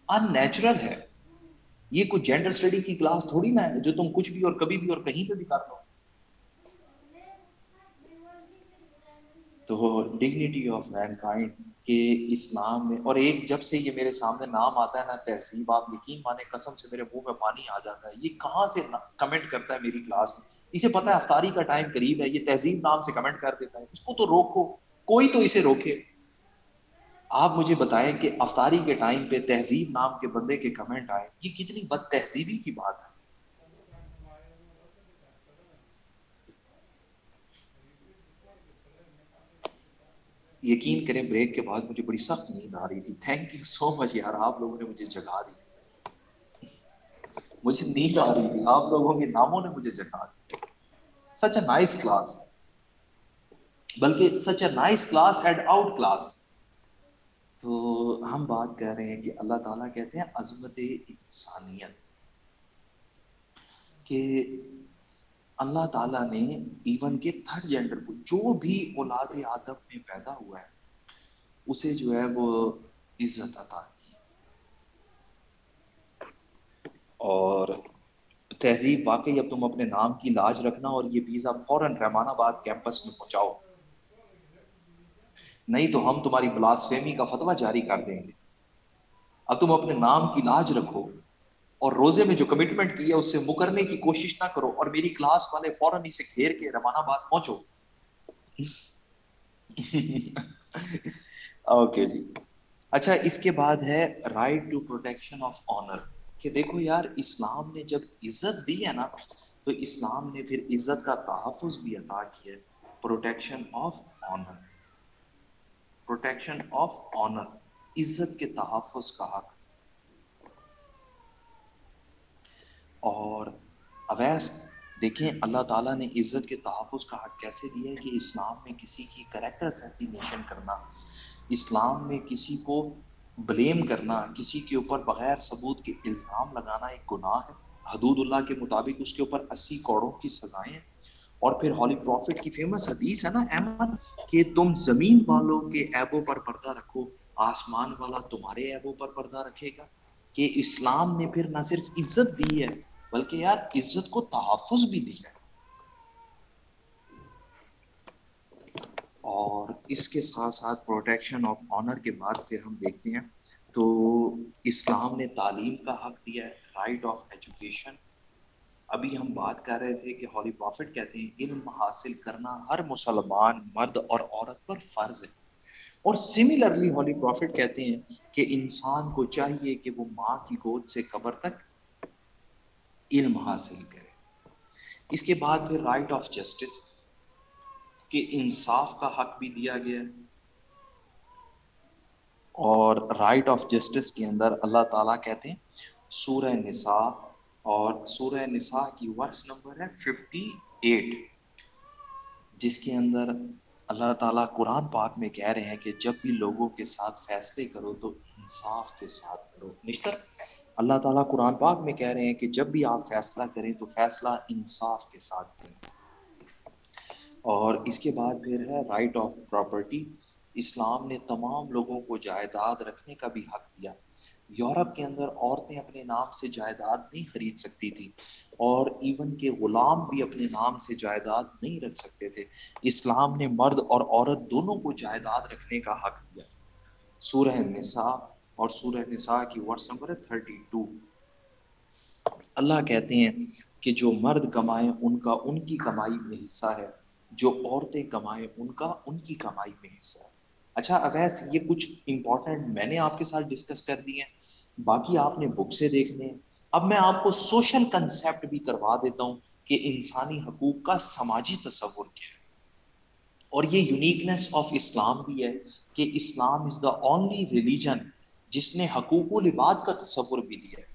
ان نیچرل ہے یہ کوئی جینڈر اسٹڈی کی کلاس تھوڑی نہ ہے جو تم کچھ بھی اور کبھی بھی اور کہیں پہ بھی کر لو تو ڈگنیٹی آف مین کائنڈ کہ اسلام میں اور ایک جب سے یہ میرے سامنے نام آتا ہے نا تہذیب آپ یقین مانے قسم سے میرے منہ میں پانی آ جاتا ہے یہ کہاں سے کمنٹ کرتا ہے میری کلاس میں اسے پتا ہے افطاری کا ٹائم قریب ہے یہ تہذیب نام سے کمنٹ کر دیتا ہے اس کو تو روکو کوئی تو اسے روکے آپ مجھے بتائیں کہ افطاری کے ٹائم پہ تہذیب نام کے بندے کے کمنٹ آئے یہ کتنی بد تہذیبی کی بات ہے یقین کریں بریک کے بعد مجھے بڑی سخت نیند آ رہی تھی. تھینک یو سو مچ یار, آپ لوگوں نے مجھے جگا دی. مجھے نیند آ رہی تھی, آپ لوگوں کے ناموں نے مجھے جگا دی. سچ اے نائس کلاس, بلکہ such a nice class and out class. تو ہم بات کر رہے ہیں کہ اللہ تعالیٰ کہتے ہیں عظمت انسانیت, کہ اللہ تعالیٰ نے ایون کے تھرڈ جینڈر کو, جو بھی اولاد آدم میں پیدا ہوا ہے, اسے جو ہے وہ عزت عطا کی. اور تہذیب واقعی, اب تم اپنے نام کی لاج رکھنا اور یہ ویزا فوراً رحمان آباد کیمپس میں پہنچاؤ, نہیں تو ہم تمہاری بلاسفیمی کا فتویٰ جاری کر دیں گے. اب تم اپنے نام کی لاج رکھو اور روزے میں جو کمٹمنٹ کی ہے اس سے مکرنے کی کوشش نہ کرو, اور میری کلاس والے فوراً اسے گھیر کے رحمان آباد پہنچو. اوکے جی. اچھا, اس کے بعد ہے right to protection of honour, کہ دیکھو یار اسلام نے جب عزت دی ہے نا, تو اسلام نے پھر عزت کا تحفظ بھی عطا کیا ہے. Protection of owner, protection of owner, عزت کے تحفظ کا حق. اور اویس دیکھیں اللہ تعالیٰ نے عزت کے تحفظ کا حق کیسے دیا ہے, کہ اسلام میں کسی کی کریکٹر اسیسینیشن کرنا, اسلام میں کسی کو بلیم کرنا, کسی کے اوپر بغیر ثبوت کے الزام لگانا ایک گناہ ہے. حدود اللہ کے مطابق اس کے اوپر 80 کوڑوں کی سزائیں ہیں. اور پھر ہولی پروفٹ کی فیمس حدیث ہے نا احمد, کہ تم زمین والوں کے عیبوں پر پردہ رکھو, آسمان والا تمہارے عیبوں پر پردہ رکھے گا. کہ اسلام نے پھر نہ صرف عزت دی ہے, بلکہ یار عزت کو تحفظ بھی دیا ہے. اور اس کے ساتھ ساتھ پروٹیکشن آف آنر کے بعد پھر ہم دیکھتے ہیں تو اسلام نے تعلیم کا حق دیا ہے, رائٹ آف ایجوکیشن. ابھی ہم بات کر رہے تھے کہ ہولی پروفٹ کہتے ہیں علم حاصل کرنا ہر مسلمان مرد اور عورت پر فرض ہے. اور سملرلی ہولی پروفٹ کہتے ہیں کہ انسان کو چاہیے کہ وہ ماں کی گود سے قبر تک علم حاصل کرے. اس کے بعد پھر رائٹ آف جسٹس, کہ انصاف کا حق بھی دیا گیا ہے. اور رائٹ آف جسٹس کے اندر اللہ تعالیٰ کہتے ہیں سورہ نساء, اور سورہ نساء کی ورس نمبر ہے 58, جس کے اندر اللہ تعالیٰ قرآن پاک میں کہہ رہے ہیں کہ جب بھی لوگوں کے ساتھ فیصلے کرو تو انصاف کے ساتھ کرو. نشتر اللہ تعالیٰ قرآن پاک میں کہہ رہے ہیں کہ جب بھی آپ فیصلہ کریں تو فیصلہ انصاف کے ساتھ کریں. اور اس کے بعد پھر ہے رائٹ آف پراپرٹی. اسلام نے تمام لوگوں کو جائیداد رکھنے کا بھی حق دیا. یورپ کے اندر عورتیں اپنے نام سے جائیداد نہیں خرید سکتی تھی, اور ایون کے غلام بھی اپنے نام سے جائیداد نہیں رکھ سکتے تھے. اسلام نے مرد اور عورت دونوں کو جائیداد رکھنے کا حق دیا. سورہ نساء, اور سورہ نساء کی ورس نمبر ہے 32. اللہ کہتے ہیں کہ جو مرد کمائیں ان کا ان کی کمائی میں حصہ ہے, جو عورتیں کمائیں ان کا ان کی کمائی میں حصہ ہے. اچھا اویس, یہ کچھ امپورٹنٹ میں نے آپ کے ساتھ ڈسکس کر دی ہیں, باقی آپ نے بک سے دیکھنے ہیں. اب میں آپ کو سوشل کنسیپٹ بھی کروا دیتا ہوں کہ انسانی حقوق کا سماجی تصور کیا ہے. اور یہ یونیکنیس آف اسلام بھی ہے کہ اسلام از دا اونلی ریلیجن جس نے حقوق العباد کا تصور بھی دیا ہے.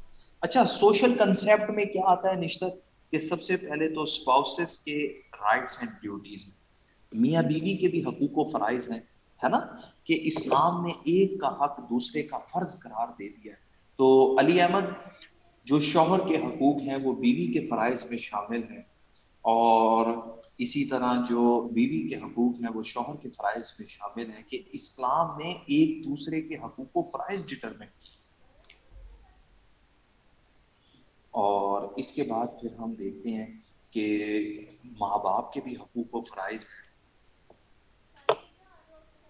اچھا, سوشل کنسیپٹ میں کیا آتا ہے نشتر, کہ سب سے پہلے تو اسپاؤسز کے رائٹس اینڈ ڈیوٹیز ہیں, میاں بیوی کے بھی حقوق و فرائض ہیں, ہے نا, کہ اسلام نے ایک کا حق دوسرے کا فرض قرار دے دیا ہے. تو علی احمد, جو شوہر کے حقوق ہیں وہ بیوی کے فرائض میں شامل ہیں, اور اسی طرح جو بیوی کے حقوق ہیں وہ شوہر کے فرائض میں شامل ہیں, کہ اسلام نے ایک دوسرے کے حقوق و فرائض ڈٹرمن کیے. اور اس کے بعد پھر ہم دیکھتے ہیں کہ ماں باپ کے بھی حقوق و فرائض ہیں.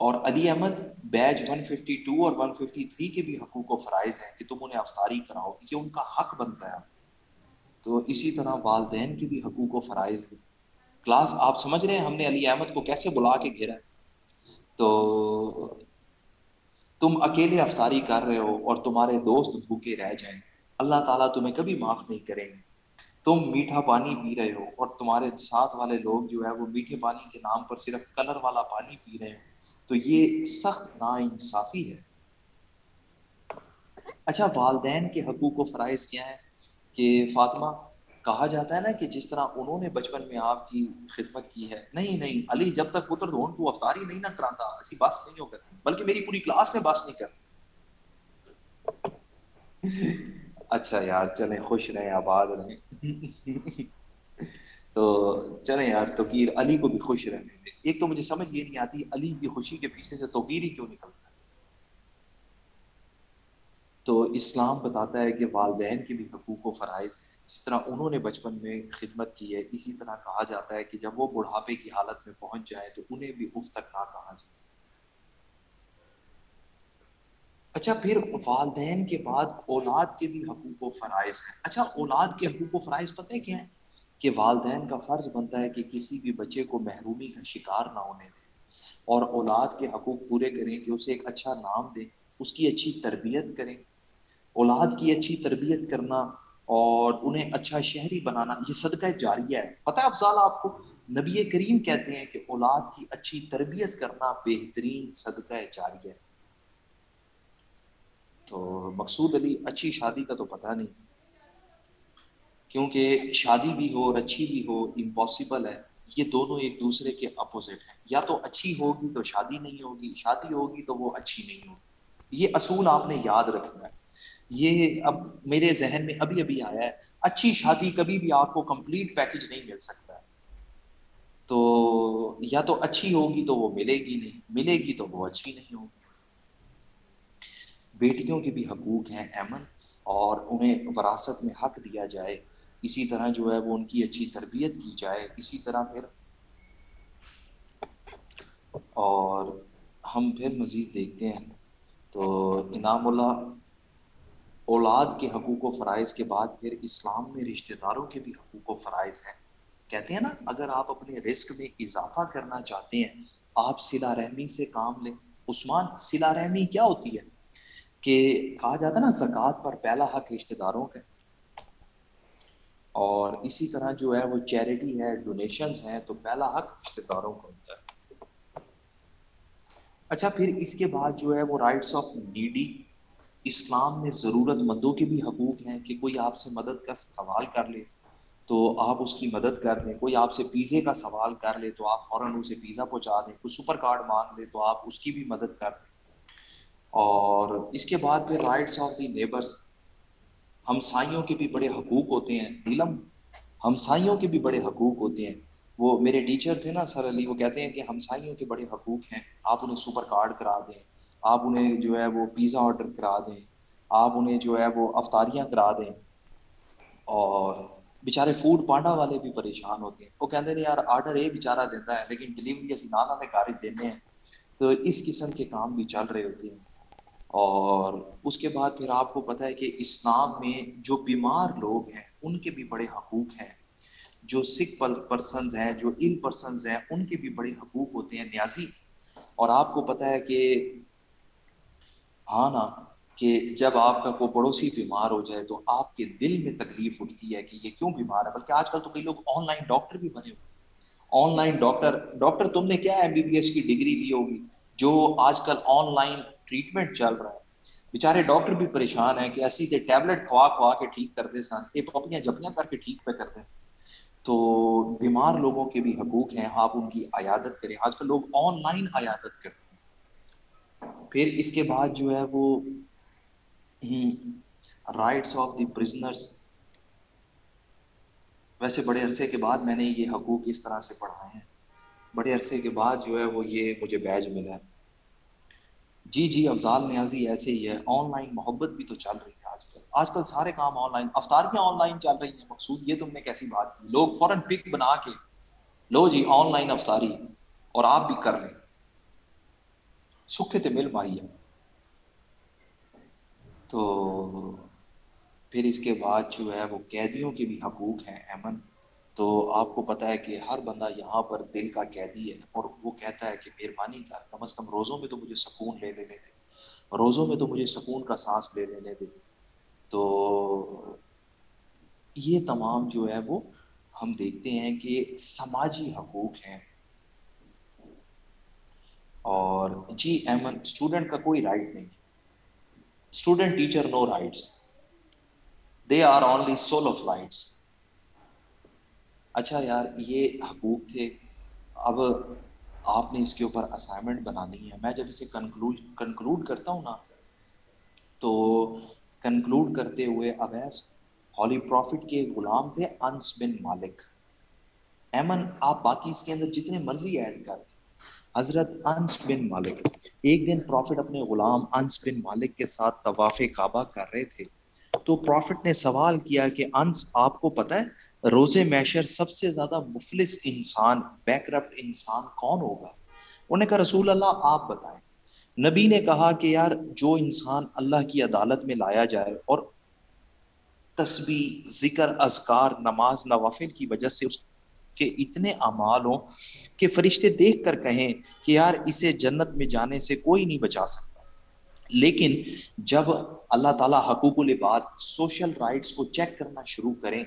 اور علی احمد, بیج 152 اور 153 کے بھی حقوق و فرائض ہیں کہ تم انہیں افطاری کراؤ, یہ ان کا حق بنتا ہے. تو اسی طرح والدین کے بھی حقوق و فرائض ہیں. کلاس آپ سمجھ رہے ہیں ہم نے علی احمد کو کیسے بلا کے گھیرا ہے. تو تم اکیلے افطاری کر رہے ہو اور تمہارے دوست بھوکے رہ جائیں, اللہ تعالیٰ تمہیں کبھی معاف نہیں کریں گے. تم میٹھا پانی پی رہے ہو اور تمہارے ساتھ والے لوگ جو ہے وہ میٹھے پانی کے نام پر صرف کلر والا پانی پی رہے ہیں، تو یہ سخت ناانصافی ہے۔ اچھا، والدین کے حقوق و فرائض کیا ہیں؟ کہ فاطمہ، کہا جاتا ہے نا کہ جس طرح انہوں نے بچپن میں آپ کی خدمت کی ہے، نہیں نہیں علی، جب تک پتر دھون تو افطاری نہیں نہ کراتا اسی بس نہیں ہو کرتی، بلکہ میری پوری کلاس نے بس نہیں کرتی۔ اچھا یار، چلیں خوش رہیں، آباد رہیں۔ تو چلیں یار، توقیر علی کو بھی خوش رہنے میں، ایک تو مجھے سمجھ یہ نہیں آتی علی کی خوشی کے پیچھے سے توقیر ہی کیوں نکلتا ہے۔ تو اسلام بتاتا ہے کہ والدین کے بھی حقوق و فرائض ہیں، جس طرح انہوں نے بچپن میں خدمت کی ہے، اسی طرح کہا جاتا ہے کہ جب وہ بڑھاپے کی حالت میں پہنچ جائے تو انہیں بھی اف تک نہ کہا جائے۔ اچھا، پھر والدین کے بعد اولاد کے بھی حقوق و فرائض ہیں۔ اچھا، اولاد کے حقوق و فرائض پتہ ہے کیا ہے؟ کہ والدین کا فرض بنتا ہے کہ کسی بھی بچے کو محرومی کا شکار نہ ہونے دیں، اور اولاد کے حقوق پورے کریں کہ اسے ایک اچھا نام دیں، اس کی اچھی تربیت کریں۔ اولاد کی اچھی تربیت کرنا اور انہیں اچھا شہری بنانا یہ صدقہ جاریہ ہے۔ پتہ ہے افضال آپ کو، نبی کریم کہتے ہیں کہ اولاد کی اچھی تربیت کرنا بہترین صدقہ جاریہ ہے۔ تو مقصود علی، اچھی شادی کا تو پتہ نہیں، کیونکہ شادی بھی ہو اور اچھی بھی ہو امپاسبل ہے، یہ دونوں ایک دوسرے کے اپوزٹ ہیں۔ یا تو اچھی ہوگی تو شادی نہیں ہوگی، شادی ہوگی تو وہ اچھی نہیں ہوگی، یہ اصول آپ نے یاد رکھنا ہے۔ یہ اب میرے ذہن میں ابھی ابھی آیا ہے، اچھی شادی کبھی بھی آپ کو کمپلیٹ پیکج نہیں مل سکتا ہے، تو یا تو اچھی ہوگی تو وہ ملے گی نہیں، ملے گی تو وہ اچھی نہیں ہوگی۔ بیٹیوں کے بھی حقوق ہیں ایمن، اور انہیں وراثت میں حق دیا جائے، اسی طرح جو ہے وہ ان کی اچھی تربیت کی جائے، اسی طرح پھر اور ہم پھر مزید دیکھتے ہیں تو انعام اللہ، اولاد کے حقوق و فرائض کے بعد پھر اسلام میں رشتہ داروں کے بھی حقوق و فرائض ہیں۔ کہتے ہیں نا، اگر آپ اپنے رزق میں اضافہ کرنا چاہتے ہیں، آپ صلہ رحمی سے کام لیں۔ عثمان، صلہ رحمی کیا ہوتی ہے؟ کہ کہا جاتا ہے نا زکوٰۃ پر پہلا حق رشتہ داروں کا، اور اسی طرح جو ہے وہ چیریٹی ہے، ڈونیشنز ہیں، تو پہلا حق رشتہ داروں کا ہوتا ہے۔ اچھا، پھر اس کے بعد جو ہے وہ رائٹس آف نیڈی، اسلام میں ضرورت مندوں کے بھی حقوق ہیں، کہ کوئی آپ سے مدد کا سوال کر لے تو آپ اس کی مدد کر دیں، کوئی آپ سے پیزے کا سوال کر لے تو آپ فوراً اسے پیزا پہنچا دیں، کوئی سپر کارڈ مانگ لے تو آپ اس کی بھی مدد کر دیں۔ اور اس کے بعد پھر رائٹس آف دی نیبرس، ہمسائیوں کے بھی بڑے حقوق ہوتے ہیں، علم، ہمسائیوں کے بھی بڑے حقوق ہوتے ہیں۔ وہ میرے ٹیچر تھے نا سر علی، وہ کہتے ہیں کہ ہمسائیوں کے بڑے حقوق ہیں، آپ انہیں سپر کارڈ کرا دیں، آپ انہیں جو ہے وہ پیزا آرڈر کرا دیں، آپ انہیں جو ہے وہ افطاریاں کرا دیں۔ اور بیچارے فوڈ پانڈا والے بھی پریشان ہوتے ہیں، وہ کہتے ہیں یار آرڈر ایک بیچارہ دیتا ہے لیکن ڈلیوری اسی نانا نے کاری دینے ہیں، تو اس قسم کے کام بھی چل رہے ہوتے ہیں۔ اور اس کے بعد پھر آپ کو پتہ ہے کہ اسلام میں جو بیمار لوگ ہیں ان کے بھی بڑے حقوق ہیں، جو سک پرسنز ہیں، جو ال پرسنز ہیں، ان کے بھی بڑے حقوق ہوتے ہیں نیازی۔ اور آپ کو پتہ ہے کہ ہاں نا، کہ جب آپ کا کوئی پڑوسی بیمار ہو جائے تو آپ کے دل میں تکلیف اٹھتی ہے کہ یہ کیوں بیمار ہے، بلکہ آج کل تو کئی لوگ آن لائن ڈاکٹر بھی بنے ہوئے ہیں۔ آن لائن ڈاکٹر تم نے کیا MBBS کی ڈگری لی ہوگی، جو آج کل آن لائن ٹریٹمنٹ چل رہا ہے، بیچارے ڈاکٹر بھی پریشان ہیں کہ ایسی تے ٹیبلٹ کھوا کے ٹھیک کرتے سن، یہ پپیاں جپیاں کر کے ٹھیک پہ کرتے ہیں۔ تو بیمار لوگوں کے بھی حقوق ہیں، آپ ان کی عیادت کریں، آج کل لوگ آن لائن عیادت کرتے ہیں۔ پھر اس کے بعد جو ہے وہ رائٹس آف دی پرزنرز، ویسے بڑے عرصے کے بعد میں نے یہ حقوق اس طرح سے پڑھائے ہیں، بڑے عرصے کے بعد جو ہے وہ یہ مجھے بیج ملا ہے۔ جی افضال نیازی، ایسے ہی ہے، آن لائن محبت بھی تو چل رہی ہے آج کل سارے کام آن لائن، افطاریاں آن لائن چل رہی ہیں، مقصود یہ تم نے کیسی بات کی، لوگ فوراً پک بنا کے لو جی آن لائن افطاری، اور آپ بھی کر لیں، سکھے تے مل پائی ہے۔ تو پھر اس کے بعد جو ہے وہ قیدیوں کے بھی حقوق ہیں ایمن۔ تو آپ کو پتا ہے کہ ہر بندہ یہاں پر دل کا قیدی ہے، اور وہ کہتا ہے کہ مہربانی کر، کم از کم روزوں میں تو مجھے سکون لے لینے دے، روزوں میں تو مجھے سکون کا سانس لے لینے دے۔ تو یہ تمام جو ہے وہ ہم دیکھتے ہیں کہ سماجی حقوق ہیں. اور جی ایمن، اسٹوڈنٹ کا کوئی رائٹ نہیں ہے. Student teacher no rights, they are only sole of rights. اچھا یار، یہ حقوق تھے. اب آپ نے اس کے اوپر اسائنمنٹ بنانی ہے. میں جب اسے کنکلوڈ کرتا ہوں نا، تو کنکلوڈ کرتے ہوئے اویس ہولی پروفٹ کے غلام تھے انس بن مالک. ایمن آپ باقی اس کے اندر جتنے مرضی ایڈ کر دیں. حضرت انس بن مالک، ایک دن پروفٹ اپنے غلام انس بن مالک کے ساتھ طواف کعبہ کر رہے تھے، تو پروفٹ نے سوال کیا کہ انس، آپ کو پتہ ہے روز محشر سب سے زیادہ مفلس انسان، بینکرپٹ انسان کون ہوگا؟ انہوں نے کہا رسول اللہ آپ بتائیں. نبی نے کہا کہ یار جو انسان اللہ کی عدالت میں لایا جائے اور تسبیح، ذکر، اذکار، نماز، نوافل کی وجہ سے اس کے اتنے اعمال ہوں کہ فرشتے دیکھ کر کہیں کہ یار اسے جنت میں جانے سے کوئی نہیں بچا سکتا. لیکن جب اللہ تعالیٰ حقوق العباد، سوشل رائٹس کو چیک کرنا شروع کریں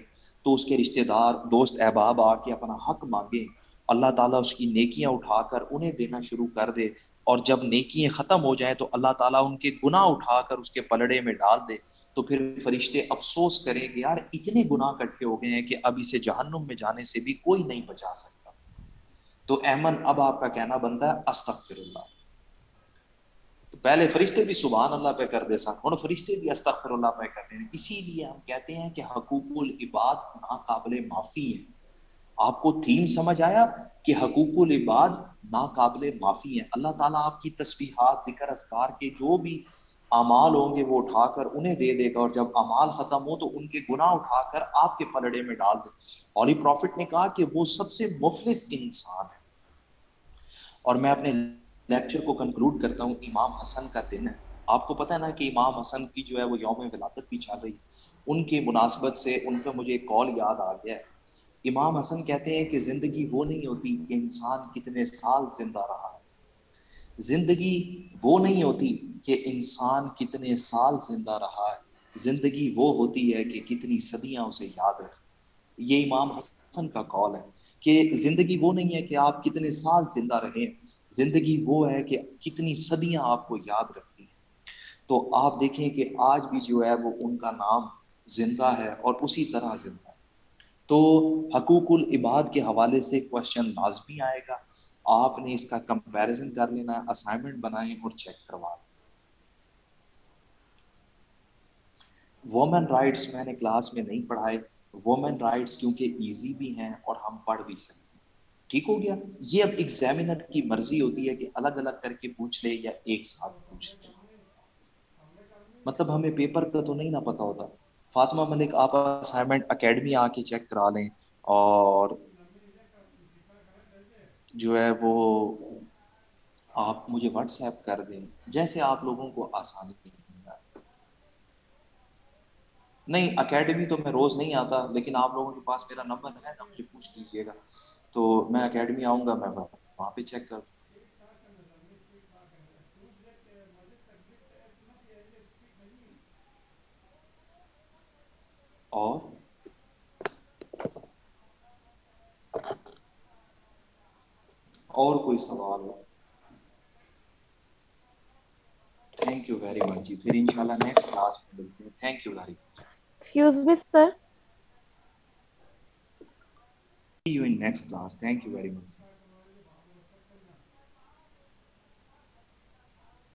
تو اس کے رشتہ دار، دوست، احباب آ کے اپنا حق مانگیں، اللہ تعالیٰ اس کی نیکیاں اٹھا کر انہیں دینا شروع کر دے. اور جب نیکیاں ختم ہو جائیں تو اللہ تعالیٰ ان کے گناہ اٹھا کر اس کے پلڑے میں ڈال دے. تو پھر فرشتے افسوس کریں کہ یار اتنے گناہ اکٹھے ہو گئے ہیں کہ اب اسے جہنم میں جانے سے بھی کوئی نہیں بچا سکتا. تو ایمن اب آپ کا کہنا بنتا ہے استغفر اللہ. تو پہلے فرشتے بھی سبحان اللہ پہ کر دے سن، ہن فرشتے بھی استغفر اللہ پہ کر دیں. اسی لیے ہم کہتے ہیں کہ حقوق العباد ناقابل معافی ہیں. آپ کو تھیم سمجھ آیا کہ حقوق العباد ناقابل معافی ہیں. اللہ تعالیٰ آپ کی تسبیحات، ذکر، اذکار کے جو بھی اعمال ہوں گے وہ اٹھا کر انہیں دے دے گا، اور جب اعمال ختم ہو تو ان کے گناہ اٹھا کر آپ کے پلڑے میں ڈال دے. ہولی پروفٹ نے کہا کہ وہ سب سے مفلس انسان ہے. اور میں اپنے لیکچر کو کنکلوڈ کرتا ہوں. امام حسن کا دن ہے. آپ کو پتہ ہے نا کہ امام حسن کی جو ہے وہ یوم ولادت بھی چل رہی ہے. ان کی مناسبت سے ان کا مجھے ایک کال یاد آ گیا ہے. امام حسن کہتے ہیں کہ زندگی وہ نہیں ہوتی کہ انسان کتنے سال زندہ رہا ہے، زندگی وہ نہیں ہوتی کہ انسان کتنے سال زندہ رہا ہے، زندگی وہ ہوتی ہے کہ کتنی صدیاں اسے یاد رکھتی. یہ امام حسن کا قول ہے کہ زندگی وہ نہیں ہے کہ آپ کتنے سال زندہ رہیں، زندگی وہ ہے کہ کتنی صدیاں آپ کو یاد رکھتی ہیں. تو آپ دیکھیں کہ آج بھی جو ہے وہ ان کا نام زندہ ہے اور اسی طرح زندہ ہے. تو حقوق العباد کے حوالے سے کوشچن لازمی آئے گا. آپ نے اس کا کمپیریزن کر لینا ہے، اسائنمنٹ بنائیں اور چیک کروا لیں. وومن رائٹس میں نے کلاس میں نہیں پڑھائے. وومن رائٹس کیونکہ ایزی بھی ہیں اور ہم پڑھ بھی سکتے ہیں. ٹھیک ہو گیا. یہ اب ایگزامینر کی مرضی ہوتی ہے کہ الگ الگ کر کے پوچھ لے یا ایک ساتھ پوچھ لے. مطلب ہمیں پیپر کا تو نہیں نہ پتا ہوتا. فاطمہ ملک، آپ اسائنمنٹ اکیڈمی آ کے چیک کرا لیں اور جو ہے وہ آپ مجھے واٹس ایپ کر دیں جیسے آپ لوگوں کو آسانی. نہیں اکیڈمی تو میں روز نہیں آتا، لیکن آپ لوگوں کے پاس میرا نمبر ہے نا، مجھے پوچھ لیجیے گا تو میں اکیڈمی آؤں گا، میں وہاں پہ چیک کر. اور کوئی سوال ہو؟ تھینک یو ویری مچ جی. پھر انشاءاللہ نیکسٹ کلاس میں ملتے ہیں. Thank you very much. Excuse me sir. See you in next class. Thank you very much.